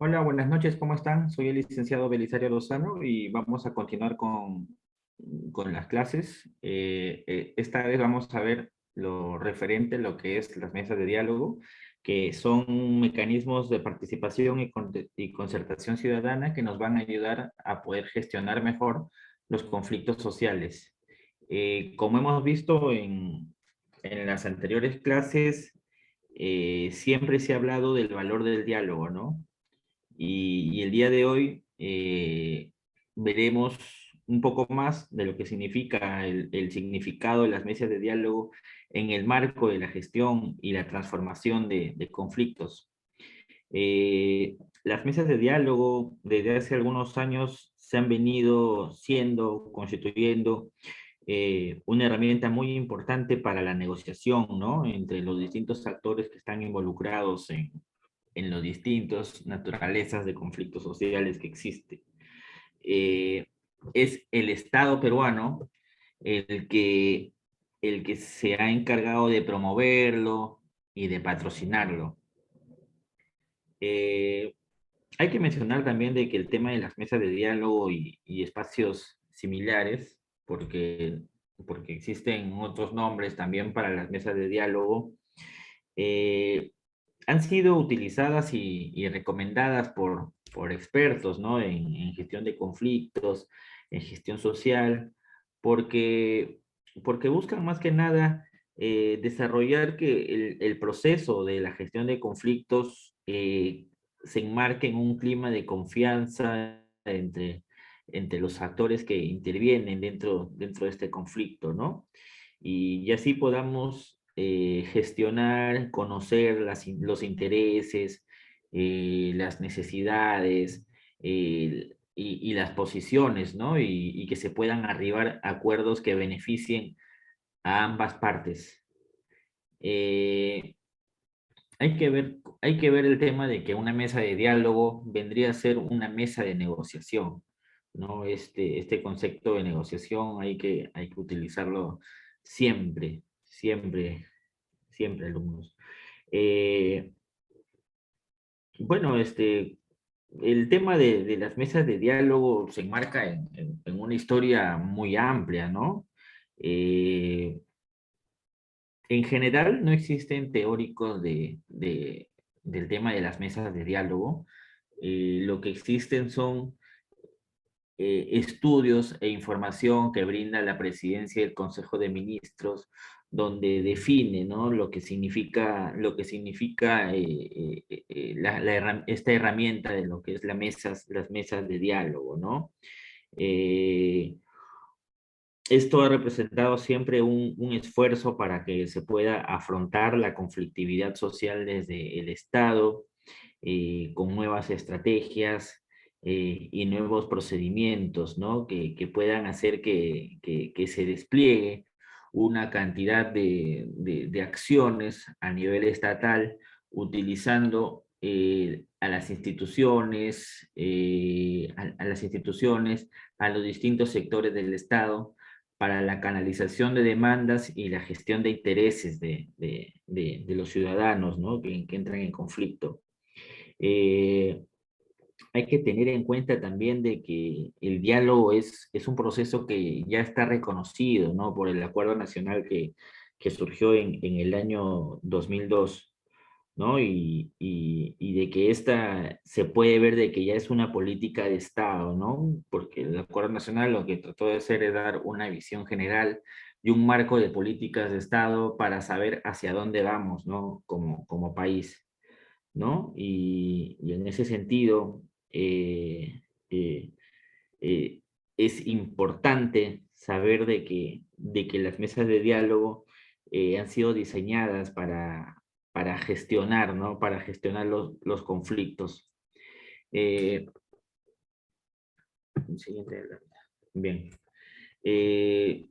Hola, buenas noches, ¿cómo están? Soy el licenciado Belisario Lozano y vamos a continuar con las clases. Esta vez vamos a ver lo referente a lo que es las mesas de diálogo, que son mecanismos de participación y concertación ciudadana que nos van a ayudar a poder gestionar mejor los conflictos sociales. Como hemos visto en las anteriores clases, siempre se ha hablado del valor del diálogo, ¿no? Y el día de hoy veremos un poco más de lo que significa el significado de las mesas de diálogo en el marco de la gestión y la transformación de conflictos. Las mesas de diálogo desde hace algunos años se han venido constituyendo una herramienta muy importante para la negociación, ¿no? Entre los distintos actores que están involucrados en los distintos naturalezas de conflictos sociales que existen. Eh, es el Estado peruano el que, el que se ha encargado de promoverlo y de patrocinarlo. Eh, Hay que mencionar también de que el tema de las mesas de diálogo y espacios similares, porque existen otros nombres también para las mesas de diálogo, eh, han sido utilizadas y recomendadas por expertos, ¿no? En gestión de conflictos, en gestión social, porque, porque buscan más que nada desarrollar que el proceso de la gestión de conflictos se enmarque en un clima de confianza entre los actores que intervienen dentro de este conflicto, ¿no? Y así podamos gestionar, conocer los intereses, las necesidades y las posiciones, ¿no? Y que se puedan arribar a acuerdos que beneficien a ambas partes. Eh, hay que ver el tema de que una mesa de diálogo vendría a ser una mesa de negociación, ¿no? Este concepto de negociación hay que utilizarlo siempre, siempre, siempre, alumnos. Eh, bueno, el tema de las mesas de diálogo se enmarca en una historia muy amplia, ¿no? Eh, en general, no existen teóricos del tema de las mesas de diálogo. Lo que existen son estudios e información que brinda la presidencia del Consejo de Ministros, donde define, ¿no? Lo que significa esta herramienta de lo que es las mesas de diálogo, ¿no? Eh, Esto ha representado siempre un esfuerzo para que se pueda afrontar la conflictividad social desde el Estado, con nuevas estrategias y nuevos procedimientos, ¿no? Que puedan hacer que se despliegue una cantidad de acciones a nivel estatal utilizando a las instituciones, a las instituciones, a los distintos sectores del Estado para la canalización de demandas y la gestión de intereses de los ciudadanos, ¿no? Que entran en conflicto. Eh, Hay que tener en cuenta también de que el diálogo es un proceso que ya está reconocido, ¿no? Por el Acuerdo Nacional que surgió en el año 2002, ¿no? Y de que esta se puede ver de que ya es una política de Estado, ¿no? Porque el Acuerdo Nacional lo que trató de hacer es dar una visión general y un marco de políticas de Estado para saber hacia dónde vamos, ¿no? Como país, ¿no? Y en ese sentido, eh, eh, es importante saber de que las mesas de diálogo han sido diseñadas para gestionar, ¿no? Para gestionar los conflictos. Eh, siguiente, bien. Eh,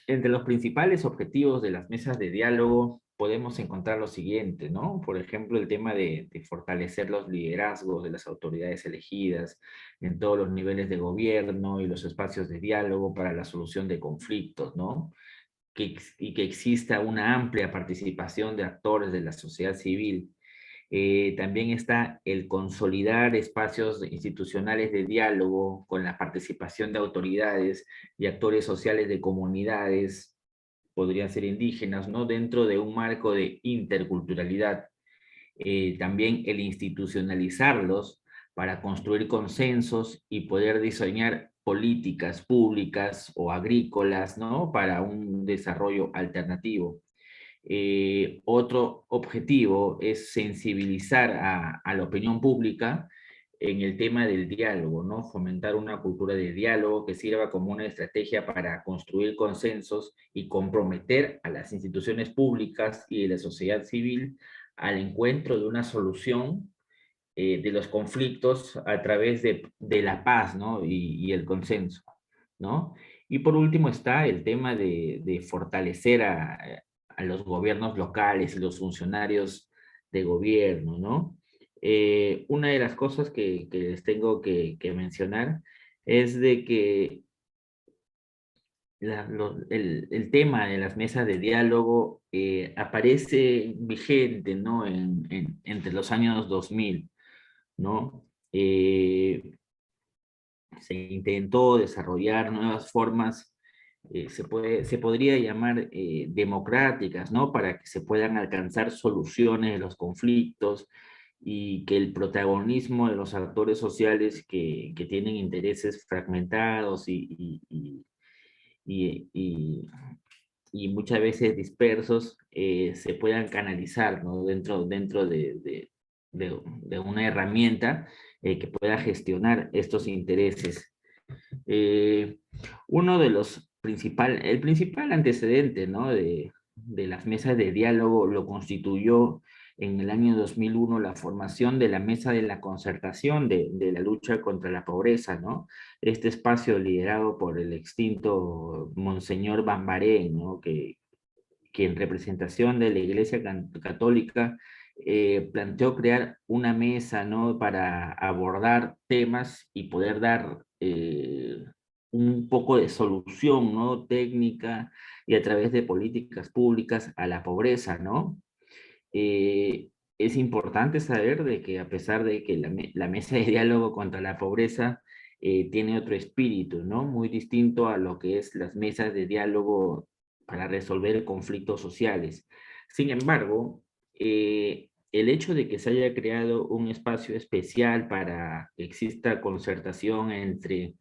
Entre los principales objetivos de las mesas de diálogo podemos encontrar lo siguiente, ¿no? Por ejemplo, el tema de fortalecer los liderazgos de las autoridades elegidas en todos los niveles de gobierno y los espacios de diálogo para la solución de conflictos, ¿no? Y que exista una amplia participación de actores de la sociedad civil También está el consolidar espacios institucionales de diálogo con la participación de autoridades y actores sociales de comunidades, podrían ser indígenas, ¿no? Dentro de un marco de interculturalidad. También el institucionalizarlos para construir consensos y poder diseñar políticas públicas o agrícolas, ¿no? Para un desarrollo alternativo. Otro objetivo es sensibilizar a la opinión pública en el tema del diálogo, ¿no? Fomentar una cultura de diálogo que sirva como una estrategia para construir consensos y comprometer a las instituciones públicas y de la sociedad civil al encuentro de una solución de los conflictos a través de la paz, ¿no? Y el consenso, ¿no? Y por último está el tema de fortalecer a los gobiernos locales y los funcionarios de gobierno, ¿no? Una de las cosas que les tengo que mencionar es de que el tema de las mesas de diálogo aparece vigente, ¿no? Entre los años 2000, ¿no? Se intentó desarrollar nuevas formas, se podría llamar democráticas, ¿no? Para que se puedan alcanzar soluciones de los conflictos y que el protagonismo de los actores sociales que tienen intereses fragmentados y, y, y muchas veces dispersos se puedan canalizar, ¿no? Dentro de una herramienta que pueda gestionar estos intereses. Eh, Uno de los el principal antecedente, ¿no? De las mesas de diálogo lo constituyó en el año 2001 la formación de la Mesa de la Concertación de la lucha contra la pobreza, ¿no? Este espacio liderado por el extinto Monseñor Bambaré, ¿no? Que en representación de la Iglesia Católica planteó crear una mesa, ¿no? Para abordar temas y poder dar un poco de solución, ¿no? Técnica y a través de políticas públicas a la pobreza, ¿no? Es importante saber de que a pesar de que la mesa de diálogo contra la pobreza tiene otro espíritu, ¿no? Muy distinto a lo que es las mesas de diálogo para resolver conflictos sociales. Sin embargo, el hecho de que se haya creado un espacio especial para que exista concertación entre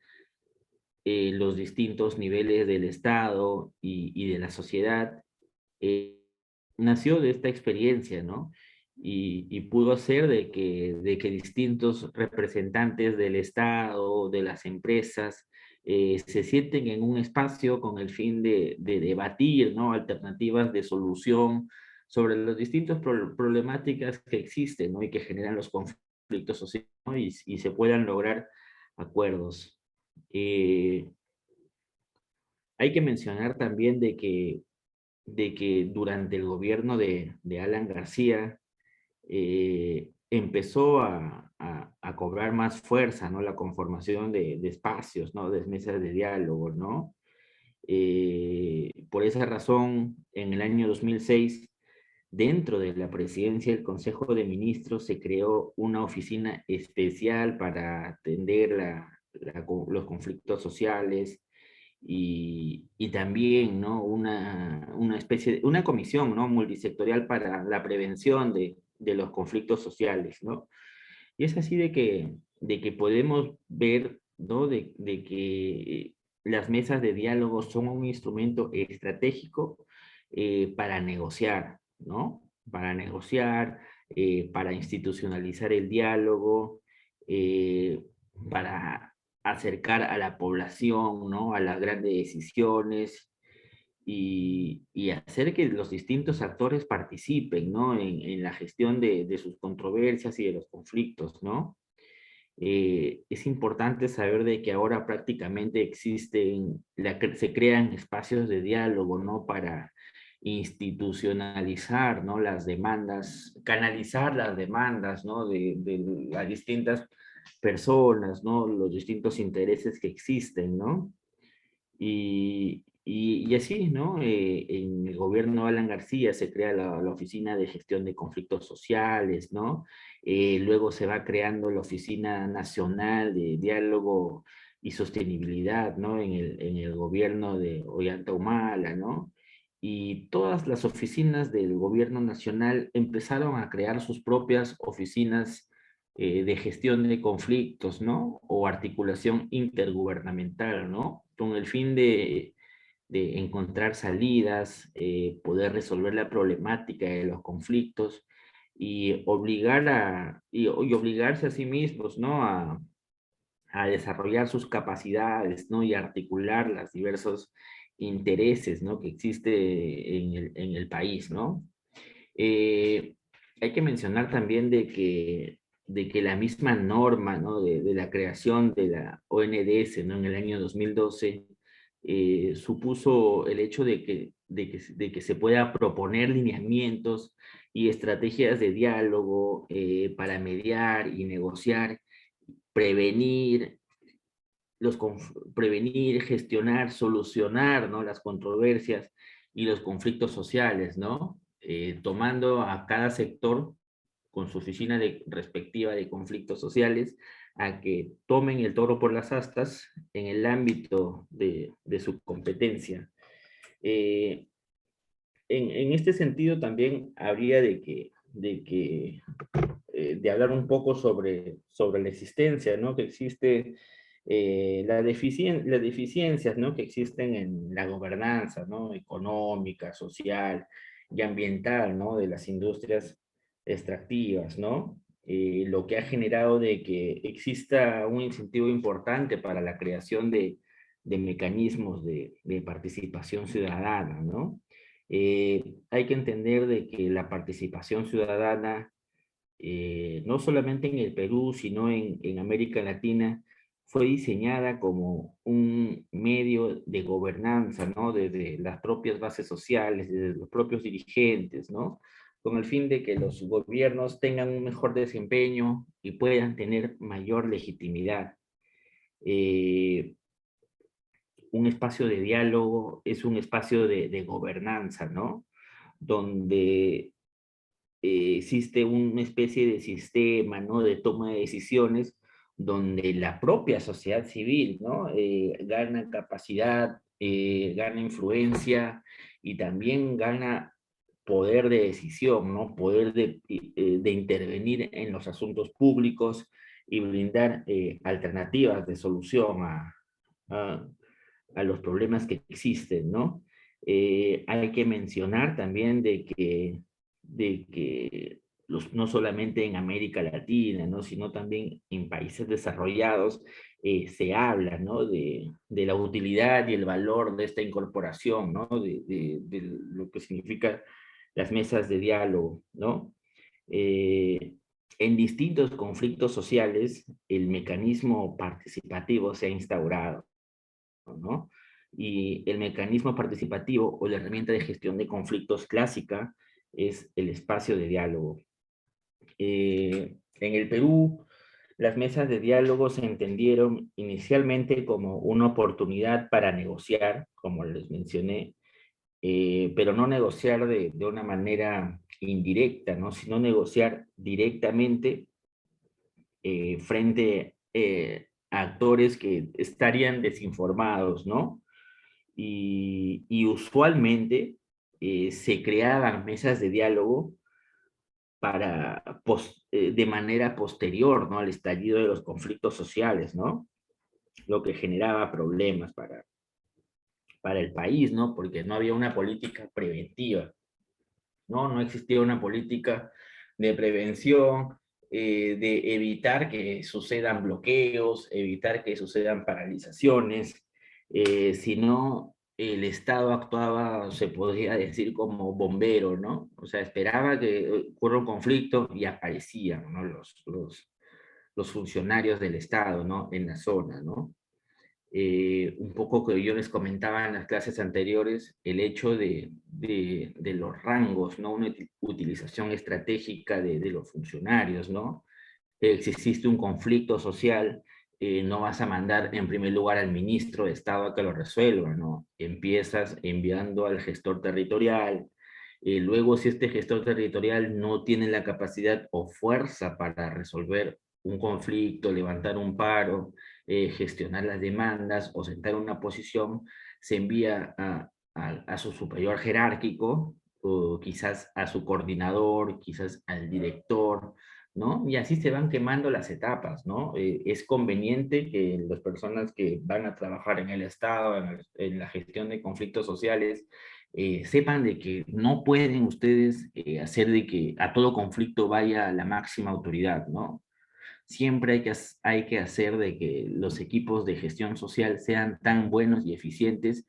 los distintos niveles del Estado y de la sociedad, eh, nació de esta experiencia, ¿no? Y pudo ser de que distintos representantes del Estado, de las empresas, se sienten en un espacio con el fin de debatir, ¿no? Alternativas de solución sobre las distintas problemáticas que existen, ¿no? Y que generan los conflictos sociales, ¿no? Y se puedan lograr acuerdos. Eh, Hay que mencionar también de que durante el gobierno de Alan García empezó a cobrar más fuerza, ¿no? La conformación de espacios, ¿no? De mesas de diálogo, ¿no? Por esa razón, en el año 2006, dentro de la presidencia del Consejo de Ministros, se creó una oficina especial para atender los conflictos sociales y también, ¿no? Una especie una comisión, ¿no? Multisectorial para la prevención de los conflictos sociales, ¿no? Y es así de que podemos ver, ¿no? De que las mesas de diálogo son un instrumento estratégico para negociar, ¿no? Para negociar, para institucionalizar el diálogo, eh, para acercar a la población, ¿no? A las grandes decisiones y hacer que los distintos actores participen, ¿no? En la gestión de sus controversias y de los conflictos, ¿no? Es importante saber de que ahora prácticamente se crean espacios de diálogo, ¿no? Para institucionalizar, ¿no? Las demandas, canalizar las demandas, ¿no? De las distintas personas, ¿no? Los distintos intereses que existen, ¿no? y así, ¿no? En el gobierno de Alan García se crea la Oficina de Gestión de Conflictos Sociales, ¿no? Luego se va creando la Oficina Nacional de Diálogo y Sostenibilidad, ¿no? En el gobierno de Ollanta Humala, ¿no? Y todas las oficinas del gobierno nacional empezaron a crear sus propias oficinas de gestión de conflictos, ¿no? O articulación intergubernamental, ¿no? Con el fin de encontrar salidas, poder resolver la problemática de los conflictos y y obligarse a sí mismos, ¿no? A desarrollar sus capacidades, ¿no? Y articular los diversos intereses, ¿no? Que existe en el país, ¿no? Eh, Hay que mencionar también de que la misma norma, ¿no? De la creación de la ONDS, ¿no? En el año 2012, supuso el hecho de que se pueda proponer lineamientos y estrategias de diálogo para mediar y negociar, prevenir, prevenir, gestionar, solucionar, ¿no? Las controversias y los conflictos sociales, ¿no? Tomando a cada sector con su oficina respectiva de conflictos sociales a que tomen el toro por las astas en el ámbito de su competencia. Eh, en este sentido también habría de hablar un poco sobre la existencia, ¿no? Que existe las deficiencias, ¿no? Que existen en la gobernanza, ¿no? Económica, social y ambiental, ¿no? De las industrias extractivas, ¿no? Lo que ha generado de que exista un incentivo importante para la creación de mecanismos de participación ciudadana, ¿no? Hay que entender de que la participación ciudadana no solamente en el Perú, sino en América Latina, fue diseñada como un medio de gobernanza, ¿no? Desde las propias bases sociales, desde los propios dirigentes, ¿no? Con el fin de que los gobiernos tengan un mejor desempeño y puedan tener mayor legitimidad. Eh, un espacio de diálogo es un espacio de gobernanza, ¿no? Donde existe una especie de sistema, ¿no? De toma de decisiones donde la propia sociedad civil, ¿no? Gana capacidad, gana influencia y también gana poder de decisión, ¿no? Poder de intervenir en los asuntos públicos y brindar alternativas de solución a, a los problemas que existen, ¿no? Hay que mencionar también de que no solamente en América Latina, ¿no? Sino también en países desarrollados se habla, ¿no? De la utilidad y el valor de esta incorporación, ¿no? De lo que significa las mesas de diálogo, ¿no? Eh, en distintos conflictos sociales, el mecanismo participativo se ha instaurado, ¿no? Y el mecanismo participativo o la herramienta de gestión de conflictos clásica es el espacio de diálogo. En el Perú, las mesas de diálogo se entendieron inicialmente como una oportunidad para negociar, como les mencioné, pero no negociar de una manera indirecta, ¿no? Sino negociar directamente frente a actores que estarían desinformados, ¿no? Y usualmente se creaban mesas de diálogo de manera posterior, ¿no? Al estallido de los conflictos sociales, ¿no? Lo que generaba problemas para el país, ¿no? Porque no había una política preventiva, ¿no? No existía una política de prevención, de evitar que sucedan bloqueos, evitar que sucedan paralizaciones, sino el Estado actuaba, se podría decir, como bombero, ¿no? O sea, esperaba que ocurra un conflicto y aparecían, ¿no? Los funcionarios del Estado, ¿no? En la zona, ¿no? Un poco que yo les comentaba en las clases anteriores, el hecho de los rangos, ¿no? Una utilización estratégica de los funcionarios, ¿no? Si existe un conflicto social, no vas a mandar en primer lugar al ministro de Estado a que lo resuelva, ¿no? Empiezas enviando al gestor territorial. Luego, si este gestor territorial no tiene la capacidad o fuerza para resolver un conflicto, levantar un paro, gestionar las demandas o sentar una posición, se envía a su superior jerárquico, o quizás a su coordinador, quizás al director, ¿no? Y así se van quemando las etapas, ¿no? Es conveniente que las personas que van a trabajar en el Estado, en la gestión de conflictos sociales, sepan de que no pueden ustedes hacer de que a todo conflicto vaya la máxima autoridad, ¿no? Siempre hay que hacer de que los equipos de gestión social sean tan buenos y eficientes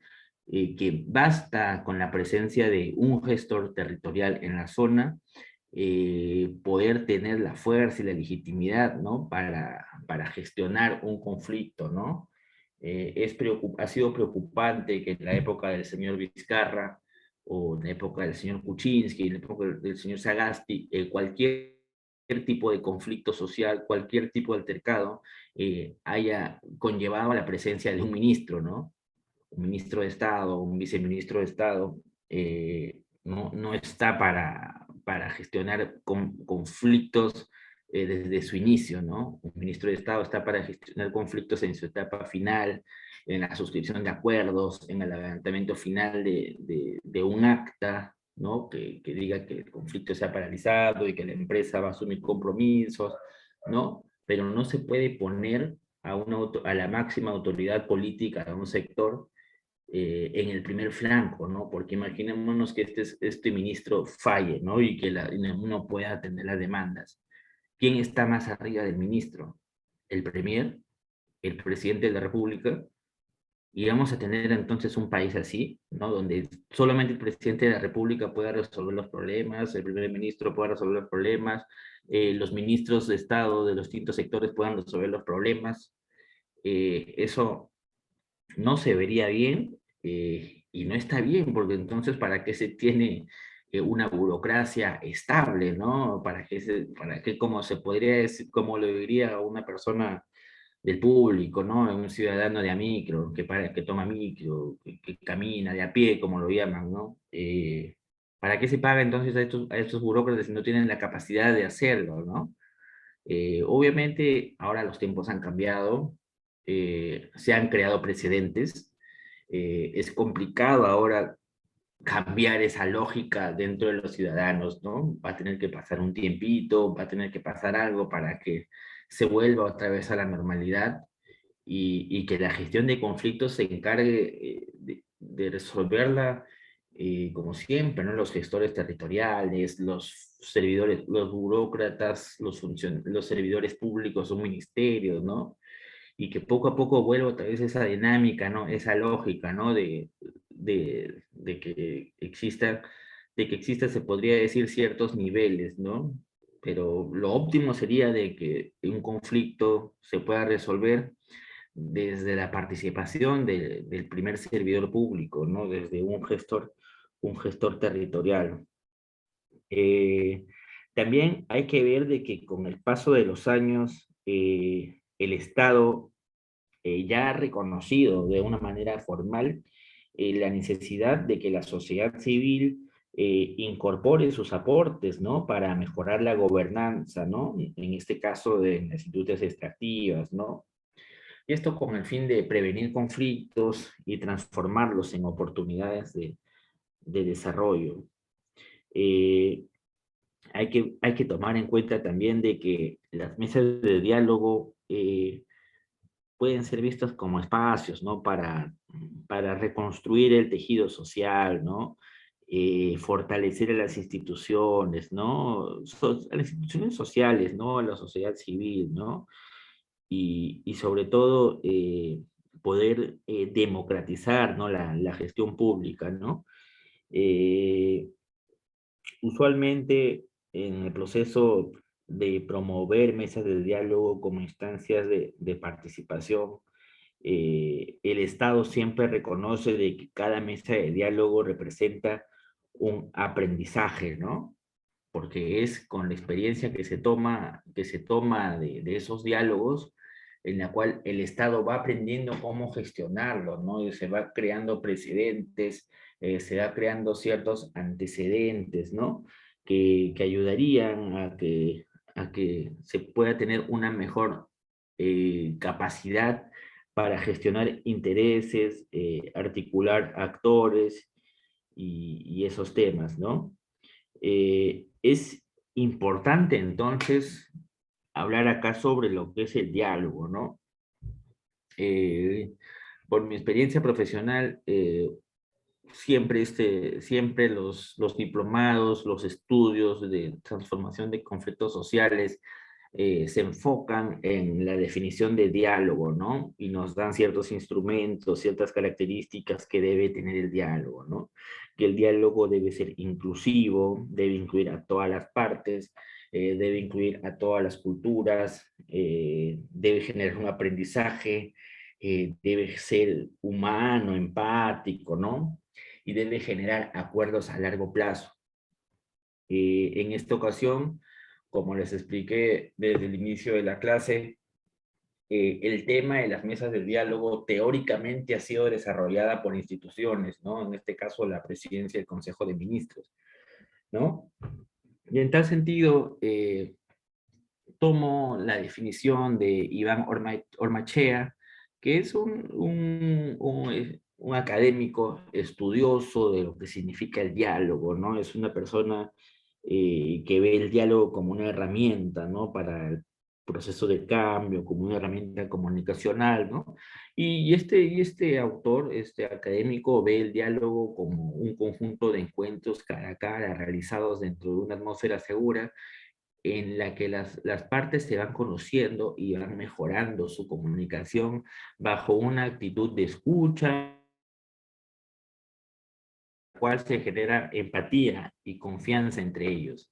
que basta con la presencia de un gestor territorial en la zona, poder tener la fuerza y la legitimidad, ¿no? Para gestionar un conflicto, ¿no? Ha sido preocupante que en la época del señor Vizcarra, o en la época del señor Kuczynski, en la época del señor Sagasti, cualquier tipo de conflicto social, cualquier tipo de altercado, haya conllevado la presencia de un ministro, ¿no? Un ministro de Estado, un viceministro de Estado, no está para gestionar conflictos desde su inicio, ¿no? Un ministro de Estado está para gestionar conflictos en su etapa final, en la suscripción de acuerdos, en el levantamiento final de un acta, ¿no? Que diga que el conflicto se ha paralizado y que la empresa va a asumir compromisos, ¿no? Pero no se puede poner a la máxima autoridad política de un sector en el primer flanco, ¿no? Porque imaginémonos que este ministro falle, ¿no? Y que no pueda atender las demandas. ¿Quién está más arriba del ministro? ¿El premier? ¿El presidente de la República? Y vamos a tener entonces un país así, ¿no? Donde solamente el presidente de la República pueda resolver los problemas, el primer ministro pueda resolver los problemas, los ministros de Estado de los distintos sectores puedan resolver los problemas. Eso no se vería bien, y no está bien, porque entonces, ¿para qué se tiene una burocracia estable, ¿no? Para qué, como se podría decir, como lo diría una persona del público, ¿no? Un ciudadano de a micro, que toma micro, que camina de a pie, como lo llaman, ¿no? ¿Para qué se paga entonces a estos burócratas si no tienen la capacidad de hacerlo, ¿no? Obviamente, ahora los tiempos han cambiado, se han creado precedentes, es complicado ahora cambiar esa lógica dentro de los ciudadanos, ¿no? Va a tener que pasar un tiempito, va a tener que pasar algo para que se vuelva otra vez a la normalidad y que la gestión de conflictos se encargue de resolverla como siempre, ¿no? Los gestores territoriales, los servidores, los burócratas, los servidores públicos, un ministerio, ¿no? Y que poco a poco vuelva otra vez esa dinámica, ¿no? Esa lógica, ¿no? De que exista, se podría decir, ciertos niveles, ¿no? Pero lo óptimo sería de que un conflicto se pueda resolver desde la participación del primer servidor público, ¿no? Desde un gestor territorial. Eh, También hay que ver de que con el paso de los años, el Estado ya ha reconocido de una manera formal la necesidad de que la sociedad civil incorpore sus aportes, ¿no? Para mejorar la gobernanza, ¿no? En este caso de las industrias extractivas, ¿no? Y esto con el fin de prevenir conflictos y transformarlos en oportunidades de desarrollo. Eh, hay que tomar en cuenta también de que las mesas de diálogo pueden ser vistas como espacios, ¿no? Para reconstruir el tejido social, ¿no? Fortalecer a las instituciones, ¿no? A las instituciones sociales, ¿no? A la sociedad civil, ¿no? Y sobre todo poder democratizar, ¿no? La gestión pública, ¿no? Eh, Usualmente en el proceso de promover mesas de diálogo como instancias de participación, el Estado siempre reconoce de que cada mesa de diálogo representa un aprendizaje, ¿no? Porque es con la experiencia que se toma de esos diálogos en la cual el Estado va aprendiendo cómo gestionarlo, ¿no? Y se va creando precedentes, se va creando ciertos antecedentes, ¿no? Que ayudarían a que se pueda tener una mejor capacidad para gestionar intereses, articular actores y esos temas, ¿no? Es importante entonces hablar acá sobre lo que es el diálogo, ¿no? Eh, por mi experiencia profesional, siempre los diplomados, los estudios de transformación de conflictos sociales se enfocan en la definición de diálogo, ¿no? Y nos dan ciertos instrumentos, ciertas características que debe tener el diálogo, ¿no? Que el diálogo debe ser inclusivo, debe incluir a todas las partes, debe incluir a todas las culturas, debe generar un aprendizaje, debe ser humano, empático, ¿no? Y debe generar acuerdos a largo plazo. En esta ocasión, como les expliqué desde el inicio de la clase, el tema de las mesas de diálogo teóricamente ha sido desarrollada por instituciones, ¿no? En este caso, la presidencia del Consejo de Ministros, ¿no? Y en tal sentido, tomo la definición de Iván Ormachea, que es un académico estudioso de lo que significa el diálogo, ¿no? Es una persona que ve el diálogo como una herramienta, ¿no? Para el proceso de cambio, como una herramienta comunicacional, ¿no? Y este autor, este académico, ve el diálogo como un conjunto de encuentros cara a cara realizados dentro de una atmósfera segura en la que las partes se van conociendo y van mejorando su comunicación bajo una actitud de escucha, cual se genera empatía y confianza entre ellos.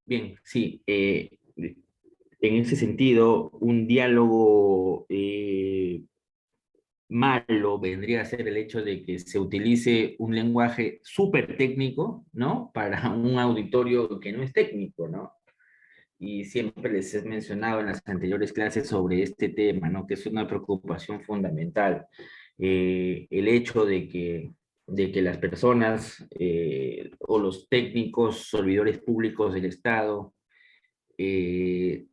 Bien, sí, en ese sentido, un diálogo malo vendría a ser el hecho de que se utilice un lenguaje súper técnico, ¿no? Para un auditorio que no es técnico, ¿no? Y siempre les he mencionado en las anteriores clases sobre este tema, ¿no? Que es una preocupación fundamental. El hecho de que las personas o los técnicos, servidores públicos del Estado, eh,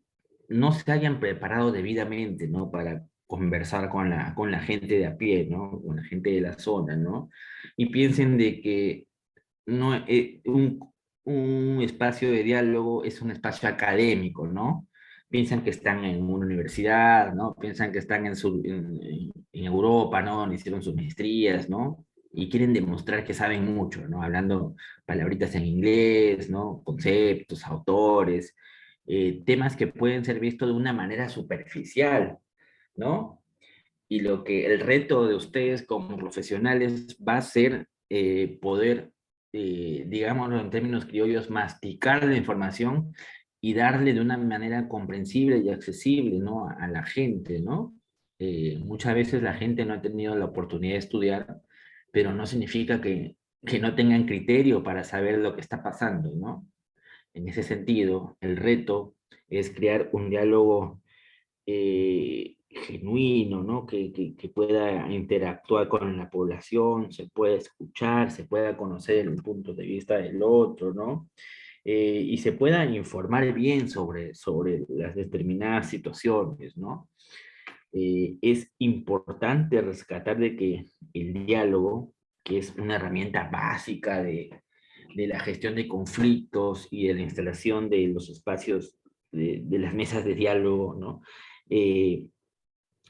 no se hayan preparado debidamente, ¿no? Para conversar con la gente de a pie, ¿no? Con la gente de la zona, ¿no? Y piensen de que no, un espacio de diálogo es un espacio académico, ¿no? Piensan que están en una universidad, ¿no? Piensan que están en Europa, ¿no? Donde hicieron sus maestrías, ¿no? Y quieren demostrar que saben mucho, ¿no? Hablando palabritas en inglés, ¿no? Conceptos, autores, temas que pueden ser vistos de una manera superficial, ¿no? Y lo que el reto de ustedes como profesionales va a ser poder, digámoslo en términos criollos, masticar la información y darle de una manera comprensible y accesible, ¿no? A la gente, ¿no? Muchas veces la gente no ha tenido la oportunidad de estudiar, pero no significa que no tengan criterio para saber lo que está pasando, ¿no? En ese sentido, el reto es crear un diálogo genuino, ¿no? Que pueda interactuar con la población, se pueda escuchar, se pueda conocer el punto de vista del otro, ¿no? y se pueda informar bien sobre las determinadas situaciones, ¿no? Es importante rescatar de que el diálogo, que es una herramienta básica de la gestión de conflictos y de la instalación de los espacios de las mesas de diálogo, ¿no? Eh,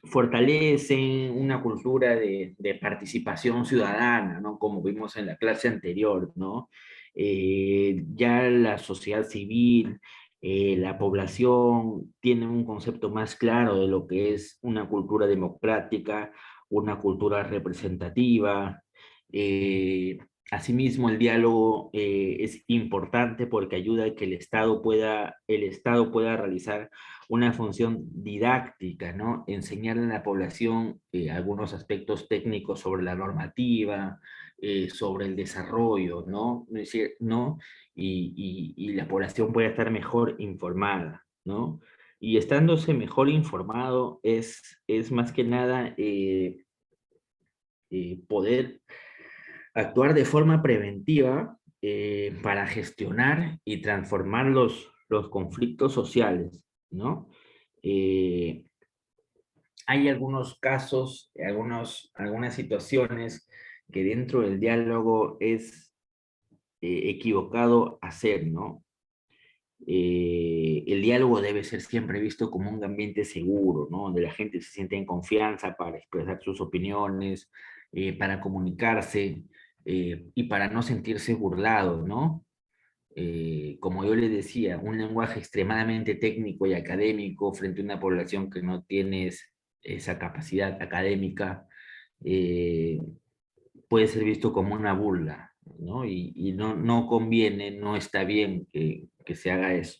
Fortalecen una cultura de participación ciudadana, ¿no? Como vimos en la clase anterior, ¿no? Ya la sociedad civil, la población tiene un concepto más claro de lo que es una cultura democrática, una cultura representativa. Eh, Asimismo, el diálogo es importante porque ayuda a que el Estado pueda realizar una función didáctica, ¿no? Enseñar a la población algunos aspectos técnicos sobre la normativa, sobre el desarrollo, ¿no? Es decir, ¿no? Y la población puede estar mejor informada, ¿no? Y estándose mejor informado es más que nada poder actuar de forma preventiva para gestionar y transformar los conflictos sociales, ¿no? Eh, Hay algunos casos, algunas situaciones que dentro del diálogo es equivocado hacer, ¿no? El diálogo debe ser siempre visto como un ambiente seguro, ¿no? Donde la gente se siente en confianza para expresar sus opiniones, para comunicarse y para no sentirse burlado, ¿no? Como yo les decía, un lenguaje extremadamente técnico y académico frente a una población que no tiene esa capacidad académica, eh, puede ser visto como una burla, ¿no? Y no, no conviene, no está bien que se haga eso,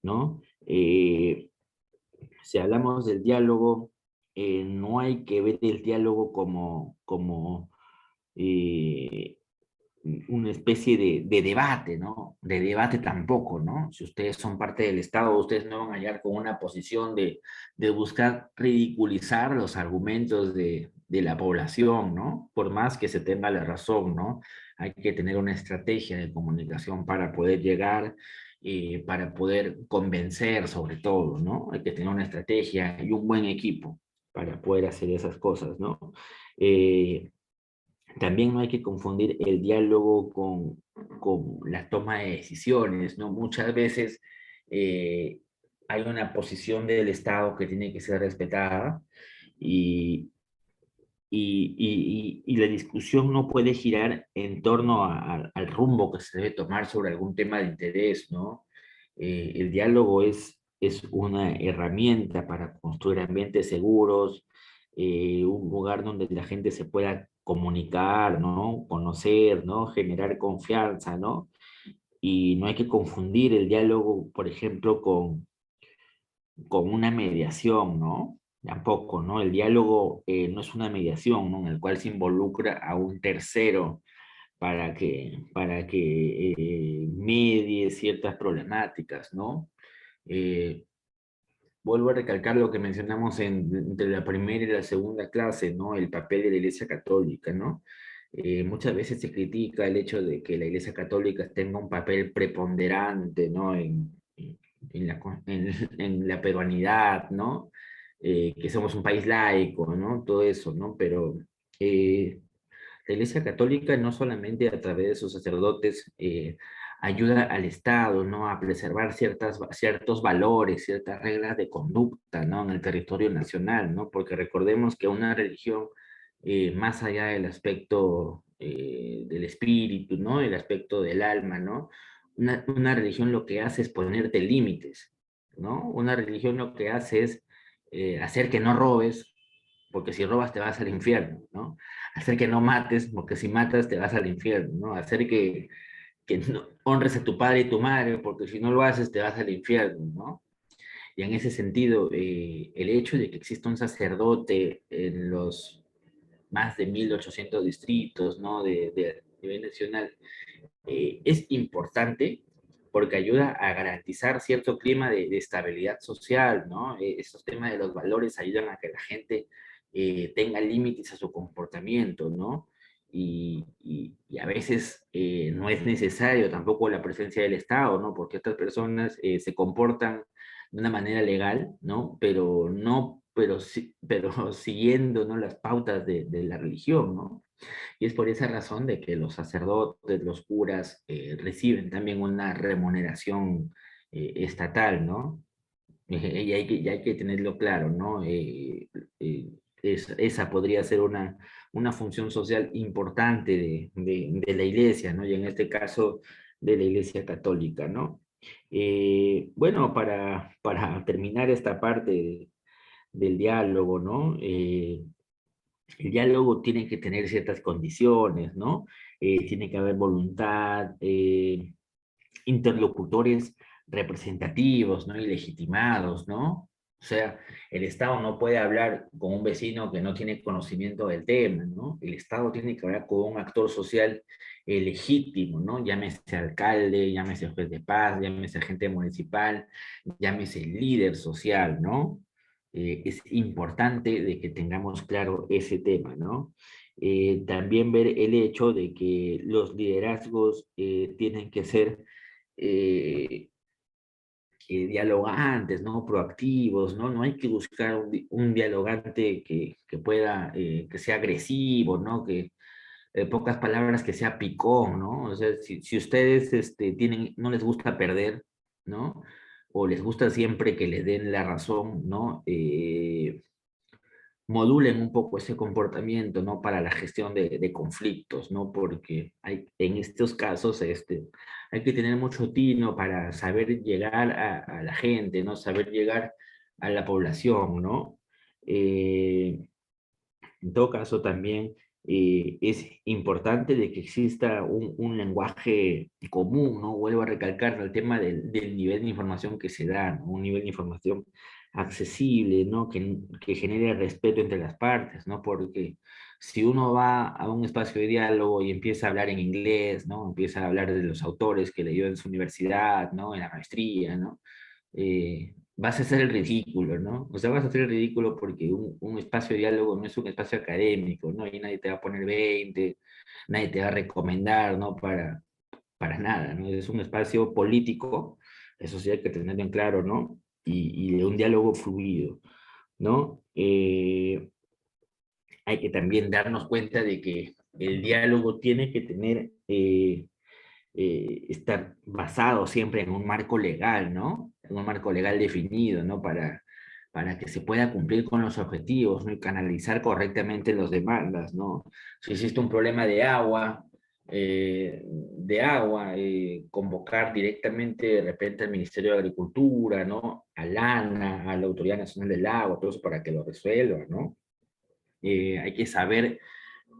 ¿no? Si hablamos del diálogo, no hay que ver el diálogo como eh, una especie de debate, ¿no? De debate tampoco, ¿no? Si ustedes son parte del Estado, ustedes no van a hallar con una posición de buscar ridiculizar los argumentos de la población, ¿no? Por más que se tenga la razón, ¿no? Hay que tener una estrategia de comunicación para poder llegar, para poder convencer sobre todo, ¿no? Hay que tener una estrategia y un buen equipo para poder hacer esas cosas, ¿no? Eh, También no hay que confundir el diálogo con la toma de decisiones, ¿no? Muchas veces eh, hay una posición del Estado que tiene que ser respetada y, y la discusión no puede girar en torno al rumbo que se debe tomar sobre algún tema de interés, ¿no? El diálogo es una herramienta para construir ambientes seguros, un lugar donde la gente se pueda comunicar, ¿no? Conocer, ¿no? Generar confianza, ¿no? Y no hay que confundir el diálogo, por ejemplo, con una mediación, ¿no? Tampoco, ¿no? El diálogo no es una mediación, ¿no? En el cual se involucra a un tercero para que medie ciertas problemáticas, ¿no? Eh, Vuelvo a recalcar lo que mencionamos entre la primera y la segunda clase, ¿no? El papel de la Iglesia Católica, ¿no? Muchas veces se critica el hecho de que la Iglesia Católica tenga un papel preponderante, ¿no? En la peruanidad, ¿no? Que somos un país laico, ¿no? Todo eso, ¿no? Pero la Iglesia Católica no solamente a través de sus sacerdotes ayuda al Estado, ¿no? A preservar ciertos valores, ciertas reglas de conducta, ¿no? En el territorio nacional, ¿no? Porque recordemos que una religión, más allá del aspecto del espíritu, ¿no? El aspecto del alma, ¿no? Una religión lo que hace es ponerte límites, ¿no? Una religión lo que hace es hacer que no robes, porque si robas te vas al infierno, ¿no? Hacer que no mates, porque si matas te vas al infierno, ¿no? Hacer que honres a tu padre y tu madre, porque si no lo haces te vas al infierno, ¿no? Y en ese sentido, el hecho de que exista un sacerdote en los más de 1800 distritos, ¿no? De nivel nacional, es importante porque ayuda a garantizar cierto clima de estabilidad social, ¿no? Estos temas de los valores ayudan a que la gente tenga límites a su comportamiento, ¿no? y a veces no es necesario tampoco la presencia del Estado, ¿no? Porque estas personas se comportan de una manera legal, ¿no? Pero siguiendo, ¿no? Las pautas de la religión, ¿no? Y es por esa razón de que los sacerdotes, los curas, reciben también una remuneración estatal, ¿no? Y hay que tenerlo claro, ¿no? Esa podría ser una función social importante de la iglesia, ¿no? Y en este caso de la iglesia católica, ¿no? Bueno, para terminar esta parte del diálogo, ¿no? El diálogo tiene que tener ciertas condiciones, ¿no? Tiene que haber voluntad, interlocutores representativos, ¿no? Y legitimados, ¿no? O sea, el Estado no puede hablar con un vecino que no tiene conocimiento del tema, ¿no? El Estado tiene que hablar con un actor social legítimo, ¿no? Llámese alcalde, llámese juez de paz, llámese agente municipal, llámese líder social, ¿no? Es importante de que tengamos claro ese tema, ¿no? También ver el hecho de que los liderazgos tienen que ser eh, dialogantes, ¿no? Proactivos, ¿no? No hay que buscar un dialogante que pueda, que sea agresivo, ¿no? Que, pocas palabras, que sea picón, ¿no? O sea, si ustedes no les gusta perder, ¿no? O les gusta siempre que les den la razón, ¿no? Modulen un poco ese comportamiento, ¿no? Para la gestión de conflictos, ¿no? Porque en estos casos, hay que tener mucho tino para saber llegar a la gente, ¿no? Saber llegar a la población, ¿no? Eh, en todo caso, también es importante de que exista un lenguaje común, ¿no? Vuelvo a recalcar el tema del nivel de información que se da, ¿no? Un nivel de información accesible, ¿no? Que genere respeto entre las partes, ¿no? Porque si uno va a un espacio de diálogo y empieza a hablar en inglés, ¿no? Empieza a hablar de los autores que leyó en su universidad, ¿no? En la maestría, ¿no? Vas a hacer el ridículo, ¿no? O sea, vas a hacer el ridículo porque un espacio de diálogo no es un espacio académico, ¿no? Y nadie te va a poner 20, nadie te va a recomendar, ¿no? Para nada, ¿no? Es un espacio político, eso sí hay que tenerlo en claro, ¿no? Y de un diálogo fluido, ¿no? Hay que también darnos cuenta de que el diálogo tiene que tener estar basado siempre en un marco legal, ¿no? En un marco legal definido, ¿no? Para que se pueda cumplir con los objetivos, ¿no? Y canalizar correctamente las demandas, ¿no? Si existe un problema convocar directamente de repente al Ministerio de Agricultura, ¿no? Al ANA, a la Autoridad Nacional del Agua, todo eso para que lo resuelva, ¿no? Hay que saber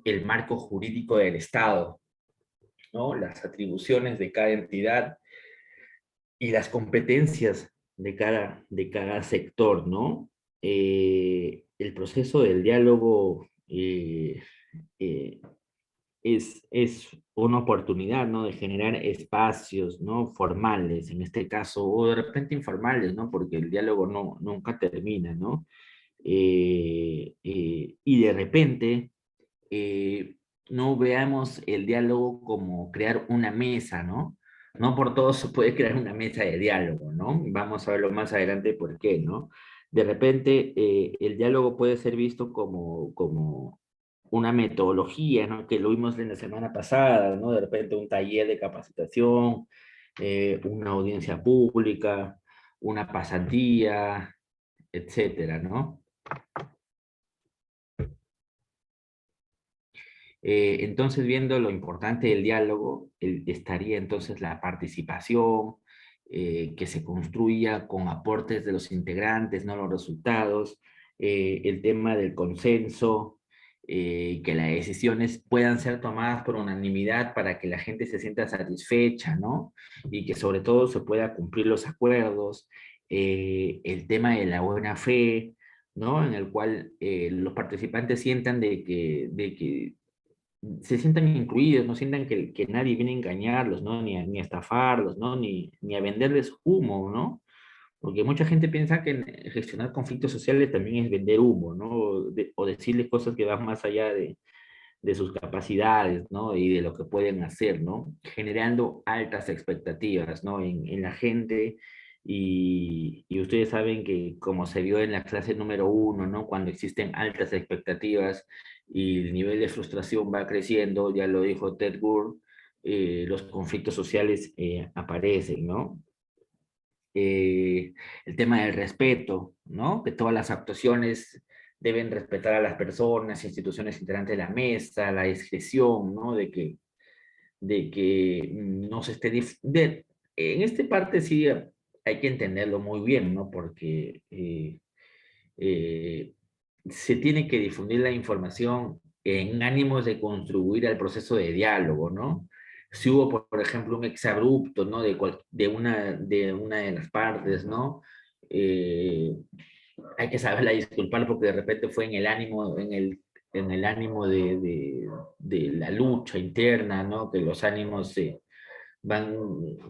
el marco jurídico del Estado, ¿no? Las atribuciones de cada entidad y las competencias de cada sector, ¿no? El proceso del diálogo eh, es una oportunidad, ¿no? De generar espacios, ¿no? Formales, en este caso, o de repente informales, ¿no? Porque el diálogo nunca termina, ¿no? Y de repente, eh, no veamos el diálogo como crear una mesa, ¿no? No por todo se puede crear una mesa de diálogo, ¿no? Vamos a verlo más adelante por qué, ¿no? De repente, el diálogo puede ser visto como una metodología, ¿no? Que lo vimos en la semana pasada, ¿no? De repente un taller de capacitación, una audiencia pública, una pasantía, etcétera, ¿no? Entonces, viendo lo importante del diálogo, estaría entonces la participación, que se construya con aportes de los integrantes, no los resultados, el tema del consenso, que las decisiones puedan ser tomadas por unanimidad para que la gente se sienta satisfecha, ¿no? Y que sobre todo se pueda cumplir los acuerdos, el tema de la buena fe, ¿no? En el cual los participantes sientan de que se sientan incluidos, no sientan que nadie viene a engañarlos, ¿no? Ni a estafarlos, ¿no? Ni a venderles humo, ¿no? Porque mucha gente piensa que gestionar conflictos sociales también es vender humo, ¿no? O decirles cosas que van más allá de sus capacidades, ¿no? Y de lo que pueden hacer, ¿no? Generando altas expectativas, ¿no? En la gente. Y ustedes saben que como se vio en la clase número uno, ¿no? Cuando existen altas expectativas y el nivel de frustración va creciendo, ya lo dijo Ted Gurr, los conflictos sociales aparecen, ¿no? El tema del respeto, ¿no? Que todas las actuaciones deben respetar a las personas, instituciones integrantes de la mesa, la discreción, ¿no? De que no se esté... en esta parte sí hay que entenderlo muy bien, ¿no? Porque eh, se tiene que difundir la información en ánimos de contribuir al proceso de diálogo, ¿no? Si hubo, por ejemplo, un exabrupto, ¿no? De una de las partes, ¿no? Eh, Hay que saberla disculpar porque de repente fue en el ánimo de la lucha interna, ¿no? Que los ánimos van,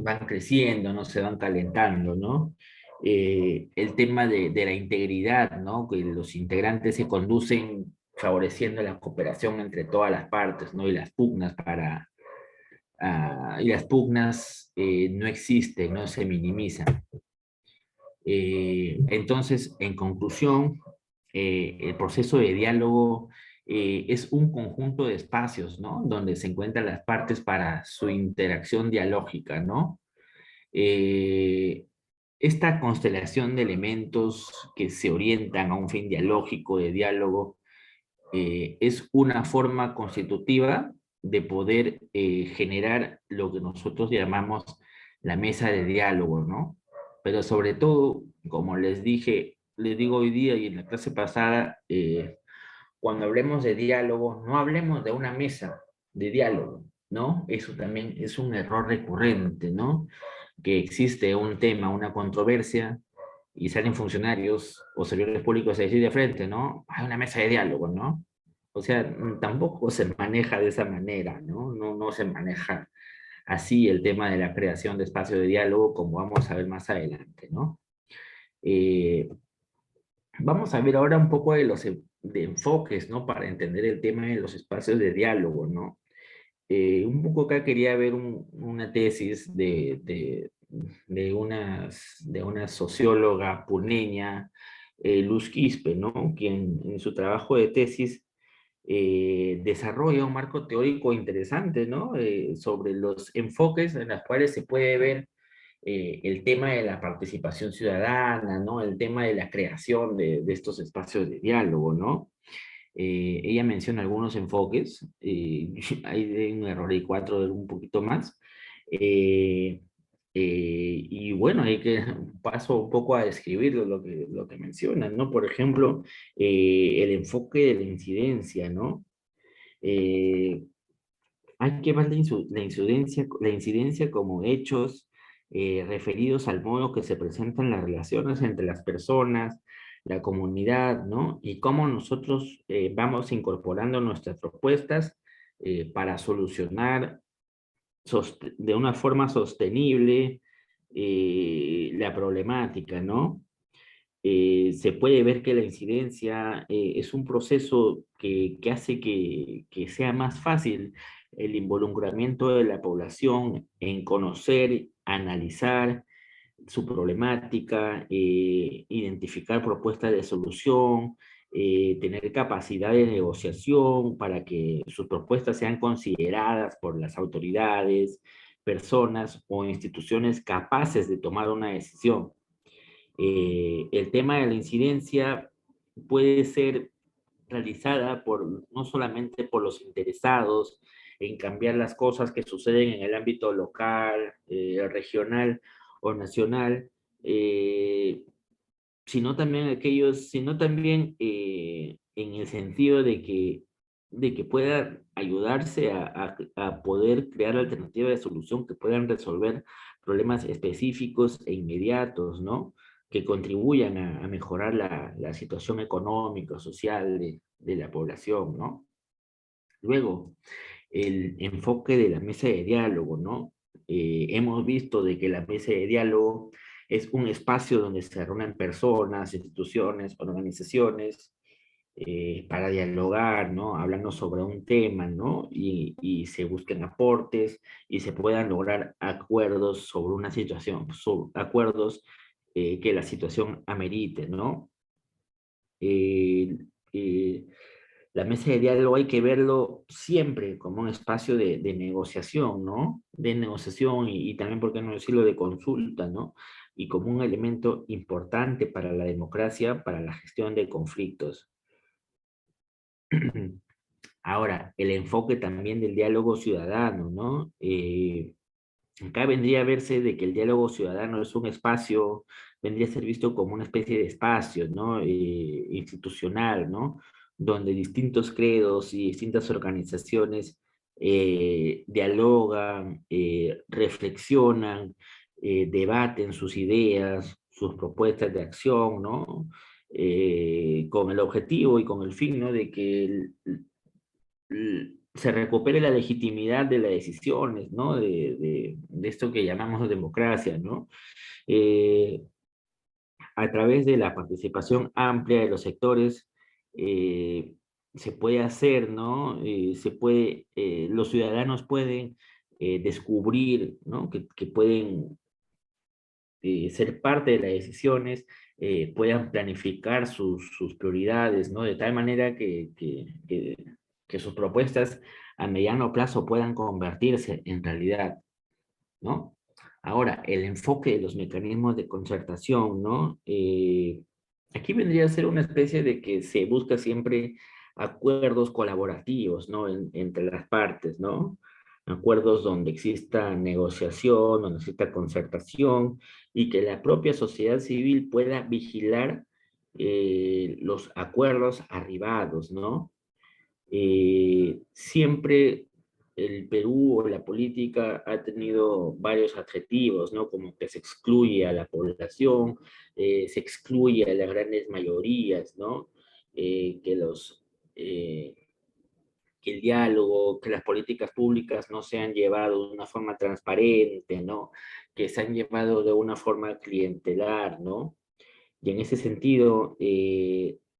van creciendo, ¿no? Se van calentando, ¿no? El tema de la integridad, ¿no? Que los integrantes se conducen favoreciendo la cooperación entre todas las partes, ¿no? Y las pugnas no existen, no se minimizan. Entonces, en conclusión, el proceso de diálogo es un conjunto de espacios, ¿no? Donde se encuentran las partes para su interacción dialógica, ¿no? Eh, Esta constelación de elementos que se orientan a un fin dialógico, de diálogo, es una forma constitutiva de poder generar lo que nosotros llamamos la mesa de diálogo, ¿no? Pero sobre todo, como les dije, les digo hoy día y en la clase pasada, cuando hablemos de diálogo, no hablemos de una mesa de diálogo, ¿no? Eso también es un error recurrente, ¿no? Que existe un tema, una controversia, y salen funcionarios o servidores públicos a decir de frente, ¿no? Hay una mesa de diálogo, ¿no? O sea, tampoco se maneja de esa manera, ¿no? No se maneja así el tema de la creación de espacios de diálogo, como vamos a ver más adelante, ¿no? Eh, Vamos a ver ahora un poco de enfoques, ¿no? Para entender el tema de los espacios de diálogo, ¿no? Un poco acá quería ver una tesis de una socióloga puneña, Luz Quispe, ¿no? Quien en su trabajo de tesis desarrolla un marco teórico interesante, ¿no? Sobre los enfoques en los cuales se puede ver el tema de la participación ciudadana, ¿no? El tema de la creación de estos espacios de diálogo, ¿no? Ella menciona algunos enfoques, hay de un error y cuatro de un poquito más. Eh, y bueno, hay que paso un poco a describir lo que mencionan, ¿no? Por ejemplo, el enfoque de la incidencia, ¿no? Eh, Hay que ver la incidencia como hechos referidos al modo que se presentan las relaciones entre las personas, la comunidad, ¿no? Y cómo nosotros vamos incorporando nuestras propuestas para solucionar de una forma sostenible la problemática, ¿no? Se puede ver que la incidencia es un proceso que hace que sea más fácil el involucramiento de la población en conocer, analizar su problemática, identificar propuestas de solución, tener capacidad de negociación para que sus propuestas sean consideradas por las autoridades, personas o instituciones capaces de tomar una decisión. El tema de la incidencia puede ser realizada no solamente por los interesados en cambiar las cosas que suceden en el ámbito local, regional o nacional, eh, sino también en el sentido de que pueda ayudarse a poder crear alternativas de solución que puedan resolver problemas específicos e inmediatos, ¿no? Que contribuyan a mejorar la situación económica, social de la población, ¿no? Luego, el enfoque de la mesa de diálogo, ¿no? Hemos visto de que la mesa de diálogo es un espacio donde se reúnen personas, instituciones, organizaciones, para dialogar, ¿no? Hablando sobre un tema, ¿no? Y se busquen aportes y se puedan lograr acuerdos sobre una situación, acuerdos que la situación amerite, ¿no? Eh, eh, la mesa de diálogo hay que verlo siempre como un espacio de negociación, ¿no? De negociación y también, ¿por qué no decirlo?, de consulta, ¿no? Y como un elemento importante para la democracia, para la gestión de conflictos. Ahora, el enfoque también del diálogo ciudadano, ¿no? Acá vendría a verse de que el diálogo ciudadano es un espacio, vendría a ser visto como una especie de espacio, ¿no? Institucional, ¿no? Donde distintos credos y distintas organizaciones dialogan, reflexionan, debaten sus ideas, sus propuestas de acción, ¿no? Con el objetivo y con el fin, ¿no? De que se recupere la legitimidad de las decisiones, ¿no? De esto que llamamos democracia, ¿no? Eh, a través de la participación amplia de los sectores, eh, se puede hacer, ¿no? Los ciudadanos pueden descubrir, ¿no? Que pueden ser parte de las decisiones, puedan planificar sus prioridades, ¿no? De tal manera que sus propuestas a mediano plazo puedan convertirse en realidad, ¿no? Ahora, el enfoque de los mecanismos de concertación, ¿no? Aquí vendría a ser una especie de que se busca siempre acuerdos colaborativos, ¿no? Entre las partes, ¿no? Acuerdos donde exista negociación, donde exista concertación y que la propia sociedad civil pueda vigilar los acuerdos arribados, ¿no? Siempre el Perú o la política ha tenido varios adjetivos, ¿no? Como que se excluye a la población, se excluye a las grandes mayorías, ¿no? Que eh, que el diálogo, que las políticas públicas no se han llevado de una forma transparente, ¿no? Que se han llevado de una forma clientelar, ¿no? Y en ese sentido,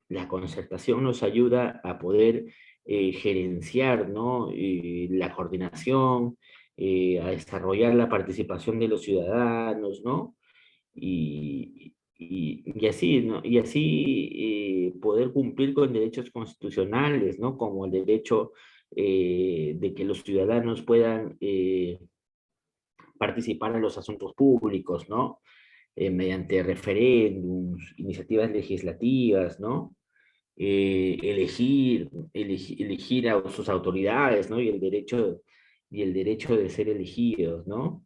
la concertación nos ayuda a poder gerenciar, ¿no? La coordinación, a desarrollar la participación de los ciudadanos, ¿no? Y así, ¿no? Y así poder cumplir con derechos constitucionales, ¿no? Como el derecho de que los ciudadanos puedan participar en los asuntos públicos, ¿no? Mediante referéndums, iniciativas legislativas, ¿no? Elegir a sus autoridades, ¿no? Y el derecho de ser elegidos, ¿no?